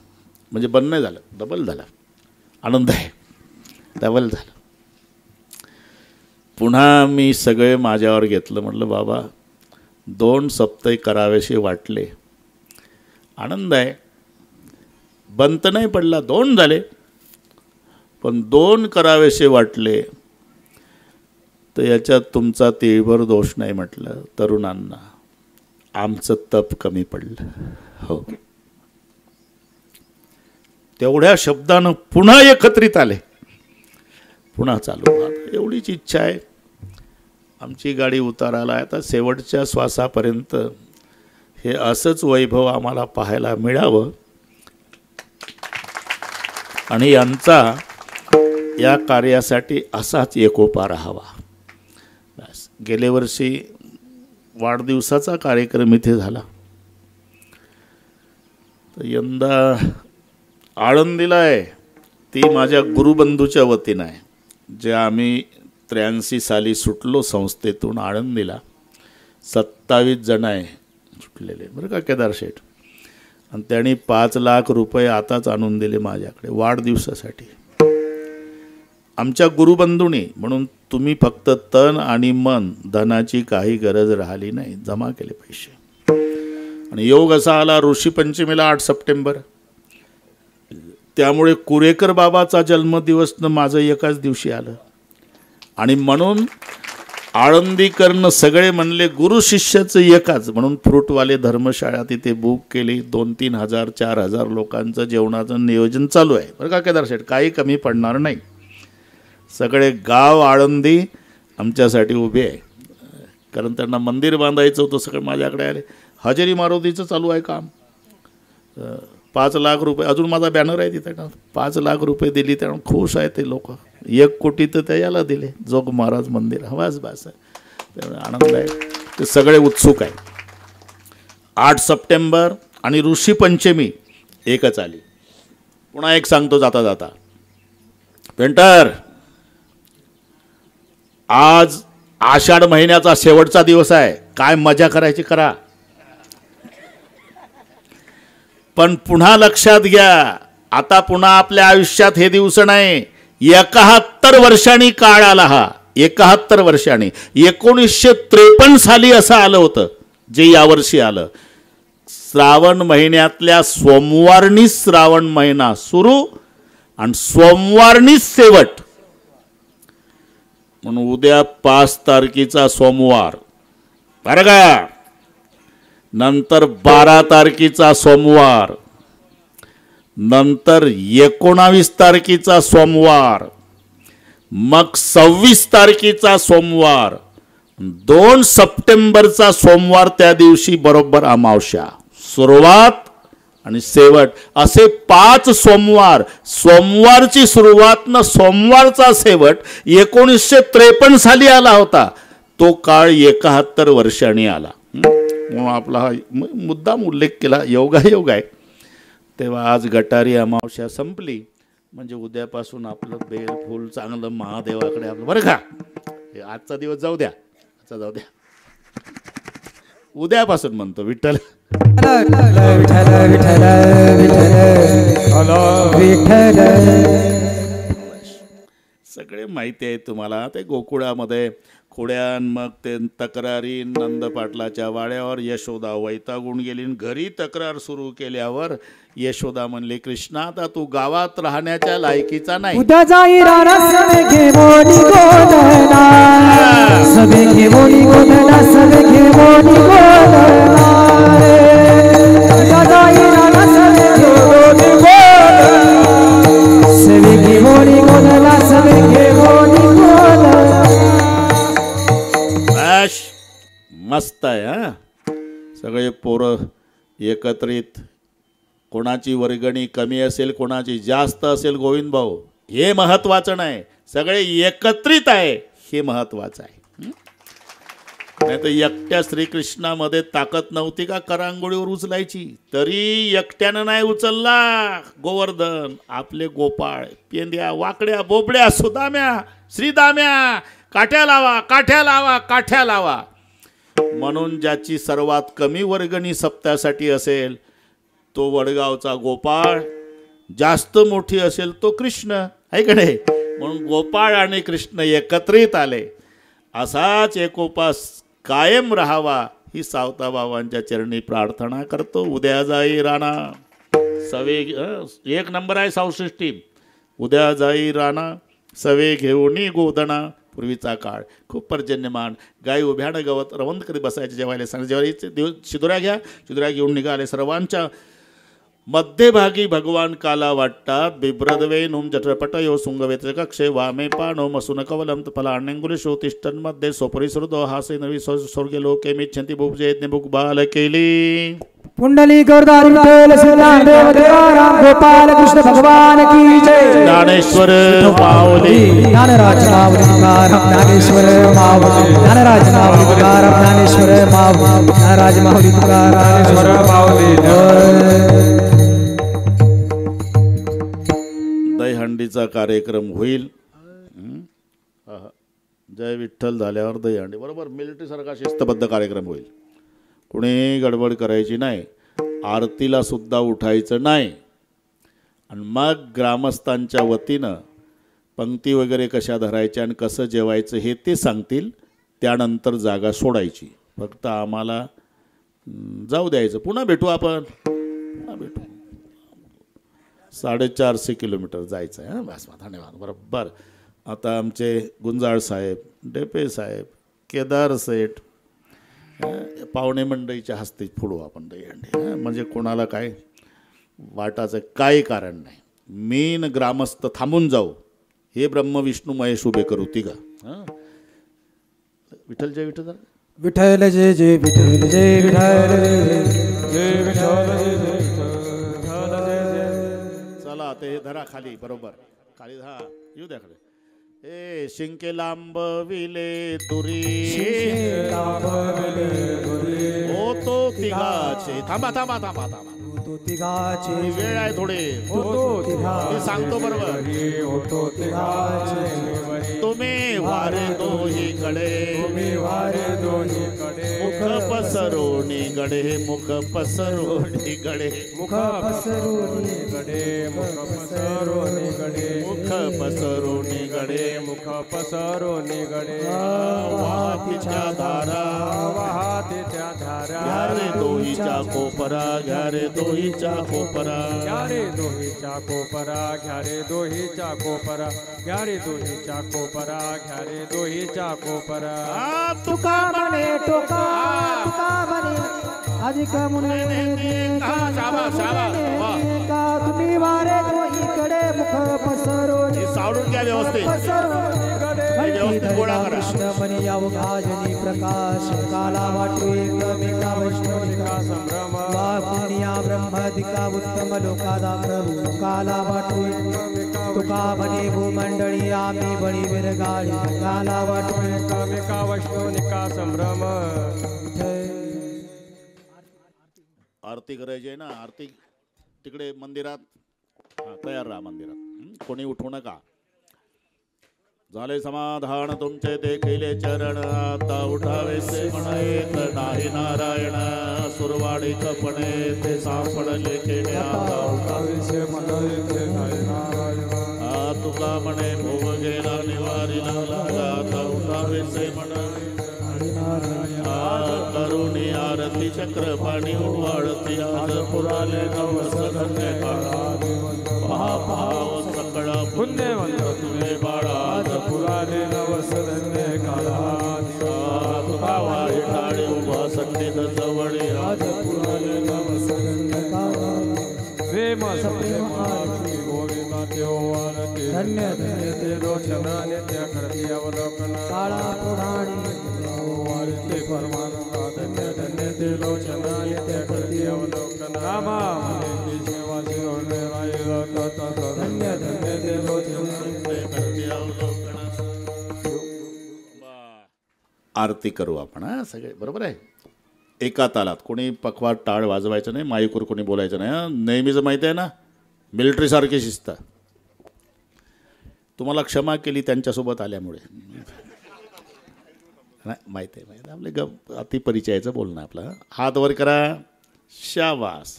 म्हणजे बंद नाही झालं, डबल झाला. आनंद आहे, डबल झालं. पुन्हा मी सगळे माझ्यावर घेतलं. म्हटलं बाबा 2 सप्ताह करावेसे वाटले, आनंद आहे, बंद तर नाही पडला, 2 झाले, पण 2 करावेसे वाटले तर याच्यात तुमचा तिळभर दोष नाही. म्हटलं तरुणांना आमचं तप कमी पडलं. हो, तेवढ्या शब्दानं पुन्हा एकत्रित आले, पुन्हा चालू. एवढीच इच्छा आहे. आमची गाडी उताराला आता शेवटच्या श्वासापर्यंत हे असंच वैभव आम्हाला पाहायला मिळावं आणि यांचा या कार्यासाठी असाच एकोपा राहावा. बस. गेल्या वर्षी वाढदिवसाचा कार्यक्रम इथे झाला, तर यंदा आळंदीला आहे. ती माझ्या गुरुबंधूच्या वतीनं आहे. जे आम्ही 83 साली सुटलो संस्थेतून आळंदीला, 27 जण आहे सुटलेले बरं का केदार शेठ. आणि त्यांनी 5 लाख रुपये आताच आणून दिले माझ्याकडे वाढदिवसासाठी आमच्या गुरुबंधूंनी. म्हणून तुम्ही फक्त तन आणि मन, धनाची काही गरज राहिली नाही, जमा केले पैसे. आणि योग असा आला ऋषीपंचमीला 8 सप्टेंबर, त्यामुळे कुरेकर बाबाचा जन्मदिवस माझं एकाच दिवशी आलं. आणि म्हणून आळंदीकरनं सगळे म्हणले गुरु शिष्याचं एकाच, म्हणून फ्रूटवाले धर्मशाळा तिथे बुक केली. 2-3 हजार 4,000 लोकांचं जेवणाचं नियोजन चालू आहे बरं का केदार शेठ, काही कमी पडणार नाही. सगळे गाव आळंदी आमच्यासाठी उभे आहे, कारण त्यांना मंदिर बांधायचं होतं. सगळे माझ्याकडे आले. हजेरी मारुतीचं चालू आहे काम. 5 लाख रुपये, अजून माझा बॅनर आहे तिथे ना, 5 लाख रुपये दिली, त्यामुळे खुश आहे ते लोक. 1 कोटी तर त्या याला दिले, जोग महाराज मंदिर. हवाच बास आहे, त्यामुळे आनंद आहे. ते सगळे उत्सुक आहे. 8 सप्टेंबर आणि ऋषीपंचमी एकच आली. पुन्हा एक सांगतो जाता जाता, पेंटर, आज आषाढ महिन्याचा शेवटचा दिवस आहे. काय मजा करायची करा, पण पुन्हा लक्षात घ्या, आता पुन्हा आपल्या आयुष्यात हे दिवस नाही. 71 वर्षांनी काळ आला हा, 71 वर्षांनी. 1953 साली असं आलं होतं जे यावर्षी आलं. श्रावण महिन्यातल्या सोमवारनीच श्रावण महिना सुरू आणि सोमवारनीच शेवट. म्हणून उद्या 5 तारखेचा सोमवार बरं का, नंतर 12 तारखेचा सोमवार, नंतर 19 तारखेचा सोमवार, मग 26 तारखेचा सोमवार, 2 सप्टेंबरचा सोमवार, त्या दिवशी बरोबर अमावस्या. सुरुवात आणि शेवट असे 5 सोमवार. सोमवारची सुरुवात न सोमवारचा शेवट 1953 साली आला होता. तो काळ 71 वर्षांनी आला. म्हणून आपला हा मुद्दाम उल्लेख केला. योगायोग आहे. तेव्हा आज गटारी अमावस्या संपली म्हणजे उद्यापासून आपलं बेल फूल चांगलं महादेवाकडे आपलं बरं का. आजचा दिवस जाऊ द्या, आजचा जाऊ द्या, उद्यापासून म्हणतो विठ्ठल सगळे माहिती आहे तुम्हाला. ते गोकुळामध्ये खोड्यान, मग ते तक्रारी नंद पाटलाच्या वाड्यावर. यशोदा वैतागून गेली. घरी तक्रार सुरू केल्यावर यशोदा म्हणली, कृष्णा आता तू गावात राहण्याच्या लायकीचा नाही. उद्या जाई रारा सबे घेवोनी गोदना, सबे घेवोनी गोदना, सबे घेवोनी गोदना रे. उद्या जाई रारा सबे घेवोनी गोदना, सबे घेवोनी गोदना, सबे घेवोनी गोदना. मस्त आहे हा. सगळे पोरं एकत्रित कोणाची वर्गणी कमी असेल कोणाची जास्त असेल गोविंद भाऊ हे महत्वाचं नाही, सगळे एकत्रित आहे हे महत्वाचं आहे. नाही तर एकट्या श्रीकृष्णामध्ये ताकद नव्हती का करांगोळीवर उचलायची, तरी एकट्यानं नाही उचलला गोवर्धन. आपले गोपाळ पेंद्या वाकड्या बोबड्या सुदाम्या श्रीदाम्या काठ्या लावा काठ्या लावा काठ्या लावा. म्हणून ज्याची सर्वात कमी वर्गणी सप्त्यासाठी असेल तो वडगावचा गोपाळ, जास्त मोठी असेल तो कृष्ण आहे का नाही. म्हणून गोपाळ आणि कृष्ण एकत्रित आले. असाच एकोपास कायम राहावा ही सावता बाबांच्या चरणी प्रार्थना करतो. उद्या जाई राणा सवे एक नंबर आहे सावसृष्टी. उद्या जाई राणा सवे घेऊनी गोदणा. पूर्वीचा काळ खूप पर्जन्यमान. गाई उभ्यानं गवत रवंत करीत बसायचे जेवायला सांग. जेवायचे दिवस शिदुऱ्या घ्या. शिदुऱ्या घेऊन निघाले. सर्वांच्या मध्यभागी भगवान काला वाटतात. बिभ्रदवे नुम जठरपटयो सुंगवेत्र कक्षे वामे पानो मसून कवलम फलाण्यंगुले शोतिष्ठन मध्ये सोपरी सुरदो हासे नवी स्वर्गे लोके मिच्छन्ति भुजे यज्ञ भुग बाल केली. पुंडली गौरदारी विठ्ठल श्रीराम देव देवाराम गोपाल कृष्ण भगवान की जय. ज्ञानेश्वर माऊली ज्ञानराज माऊली तुकाराम ज्ञानेश्वर माऊली ज्ञानराज माऊली तुकाराम ज्ञानेश्वर माऊली ज्ञानराज माऊली तुकाराम माऊली. दहीहंडीचा कार्यक्रम होईल. जय विठ्ठल झाल्यावर दहीहंडी बरोबर मिलिटरी सारखा शिस्तबद्ध कार्यक्रम होईल. कुणी गडबड करायची नाही. आरतीला सुद्धा उठायचं नाही. आणि मग ग्रामस्थांच्या वतीनं पंक्ती वगैरे कशा धरायच्या आणि कसं जेवायचं हे ते सांगतील. त्यानंतर जागा सोडायची. फक्त आम्हाला जाऊ द्यायचं. पुन्हा भेटू आपण. पुन्हा भेटू. 450 किलोमीटर जायचं आहे. बस धन्यवाद. बरोबर. आता आमचे गुंजाळ साहेब डेपे साहेब केदार सेठ पाहुणे मंडळीच्या हस्ते फोडू आपण दहीहंडी. म्हणजे कोणाला काय वाटायचं काही कारण नाही. मीन ग्रामस्थ थांबून जाऊ हे ब्रह्म विष्णू महेश उभे करू तिघा. विठ्ठल जय विठ्ठल विठ्ठल जय जय विठ्ठल जय विठ्ठल जय विठ्ठल. चला ते धरा खाली. बरोबर खाली हा येऊ द्या खाली. ए शिंके लांब विले तुरी हो तो तिघाचे. थांबा थांबा थांबा थांबा. तो तिघाचे वेळ आहे थोडे. मी सांगतो बरोबर. तुम्ही वारे दोहीकडे मुख पसरोनी गडे मुख पसरोनी गडे मुख पसरोनी गडे मुख पसरोनी गडे मुख पसरोनी गडे मुख पसरोनी गडे वाहतीच्या धारा वाहतीच्या धारा. घ्या रे दोहीच्या कोपरा घ्या रे दोहीच्या कोपरा घ्या रे दोहीच्या कोपरा घ्या रे दोहीच्या कोपरा घ्या रे दोहीच्या कोपरा घ्या रे दोहीच्या कोपरा. तुका म्हणे टोका तुका म्हणे अधिक मुने का तुम्ही वारे दोहीकडे मुख पसरोनी सावरून घ्या व्यवस्थित. व्यवस्थित गोळा करा. कृष्ण म्हणे अवघाजनी प्रकाश काला वाटू एकमेका वैष्णविका संभ्रम वा पुण्या ब्रह्मादिका उत्तम लोकादा प्रभू काला वाटू तुका म्हणे भूमंडळी आम्ही बळी विरगाळी काला वाटू एकमेका वैष्णविका संभ्रम. आरती करायची आहे ना. आरती तिकडे मंदिरात तयार राहा. मंदिरात कोणी उठू नका. झाले समाधान तुमचे देखील चरण. आता उठावे से म्हणेत नाही नारायण. सुरवाडी कपणे ते सापडले केले. आता उठावे से म्हणेत नाही नारायण. तुका म्हणे भोग गेला निवारीला लागा. आता उठावे से म्हणे करुणी आरती चक्र पाणी उडवाळती. आज पुराले नवस धन्य काळा महाभाव सकळा पुण्यवंत तुले बाळा. आज पुराले नवस धन्य काळा. तुकावा ठाडी उभा संगीत जवळी. आज पुराले नवस धन्य काळा. प्रेम सप्रेम आरती गोविंदा तेवारती. धन्य धन्य ते रोचन नित्य करती अवलोकन. काळा पुराणी वारते परमानंदा. धन्य धन्य ते लोचन नित्य करती अवलोकन. रामा धन्य धन्य देव आरती करू आपण हा सगळे बरोबर आहे. एका तालात कोणी पखवाट टाळ वाजवायचं नाही, माईकवर कोणी बोलायचं नाही. नेहमीच माहिती आहे ना, मिलिटरी सारखी शिस्त. तुम्हाला क्षमा केली त्यांच्यासोबत आल्यामुळे. नाही माहिती आहे माहिती आहे, आपले अतिपरिचयाचं बोलणं आपलं. हात वर करा, शाबास.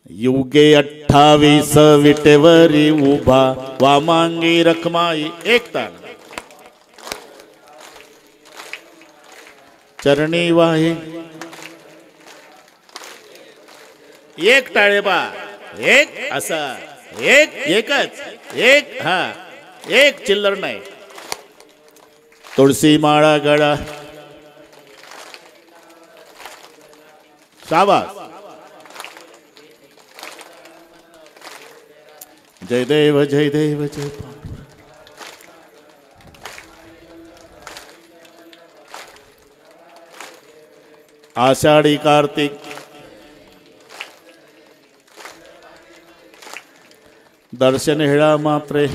युगे 28 विटेवरी उभा, वामांगी रखमाई. एक ताल. चरणी वाहे. एक टाळे बा, एक असा, एक एकच, एक हा, एक चिल्लर नाही. तुळशी माळा गळा. शाबास. जय देव जय देव जय पांडुरंग. आषाढी कार्तिक दर्शन हेळा मात्रे.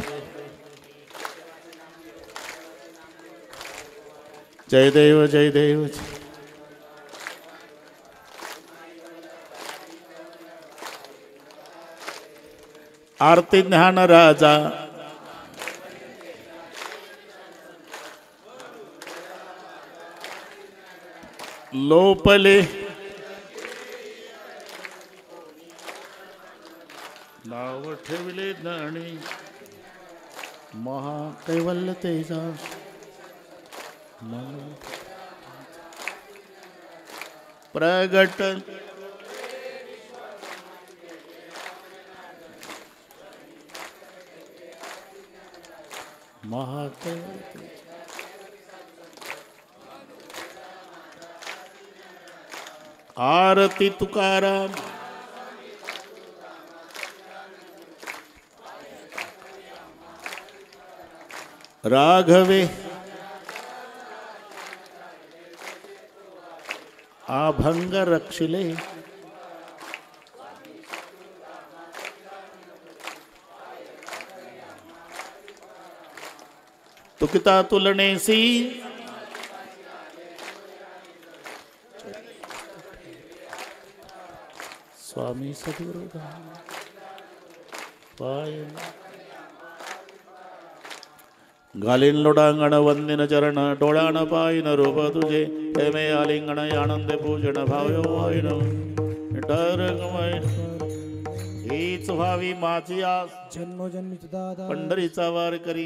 जय देव जय देव. आरती ज्ञान राजा. लोपले नाव ठेवले ज्ञानी महाकैवल्य तेजा. प्रगट महाकैवल्य तेजा. आरती तुकाराम. राघवे आभंग रक्षिले. तुकिता तुलनेसी. स्वामी सद्गुरु पाय. घालीन लोडांगण वंदिन चरण, डोळ्यान पायन रूप तुझे. प्रेमे आलिंगण आनंद पूजन, भाव्यो वाईन हीच व्हावी माझी आस. जन्मोजन्मीच दादा पंढरीचा वार करी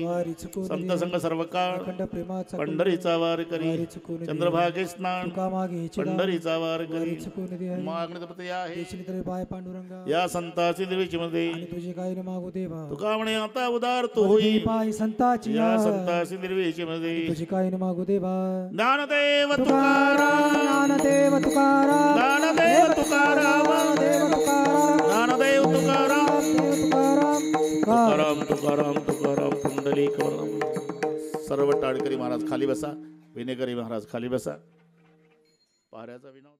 संत संग सर्व काळ. प्रेमाचा पंढरीचा वार करी चंद्रभागे स्नान. पंढरीचा वार करी मागणीपती आहे पाय पांडुरंगा. या संताची निर्विची मध्ये तुझे काही न मागू देवा. तुका म्हणे आता उदार तू होई. पाय संताची या संताची निर्विची मध्ये तुझे काही न मागू देवा. ज्ञानदेव तुकाराम. ज्ञानदेव तुकाराम. ज्ञानदेव तुकाराम. देव तुकाराम. ज्ञानदेव तुकाराम. तुकाराम. तुकाराम तुकाराम तुकाराम पुंडलिक वरदम. सर्व टाळकरी महाराज खाली बसा. विनेकरी महाराज खाली बसा. पाऱ्याचा विनोद.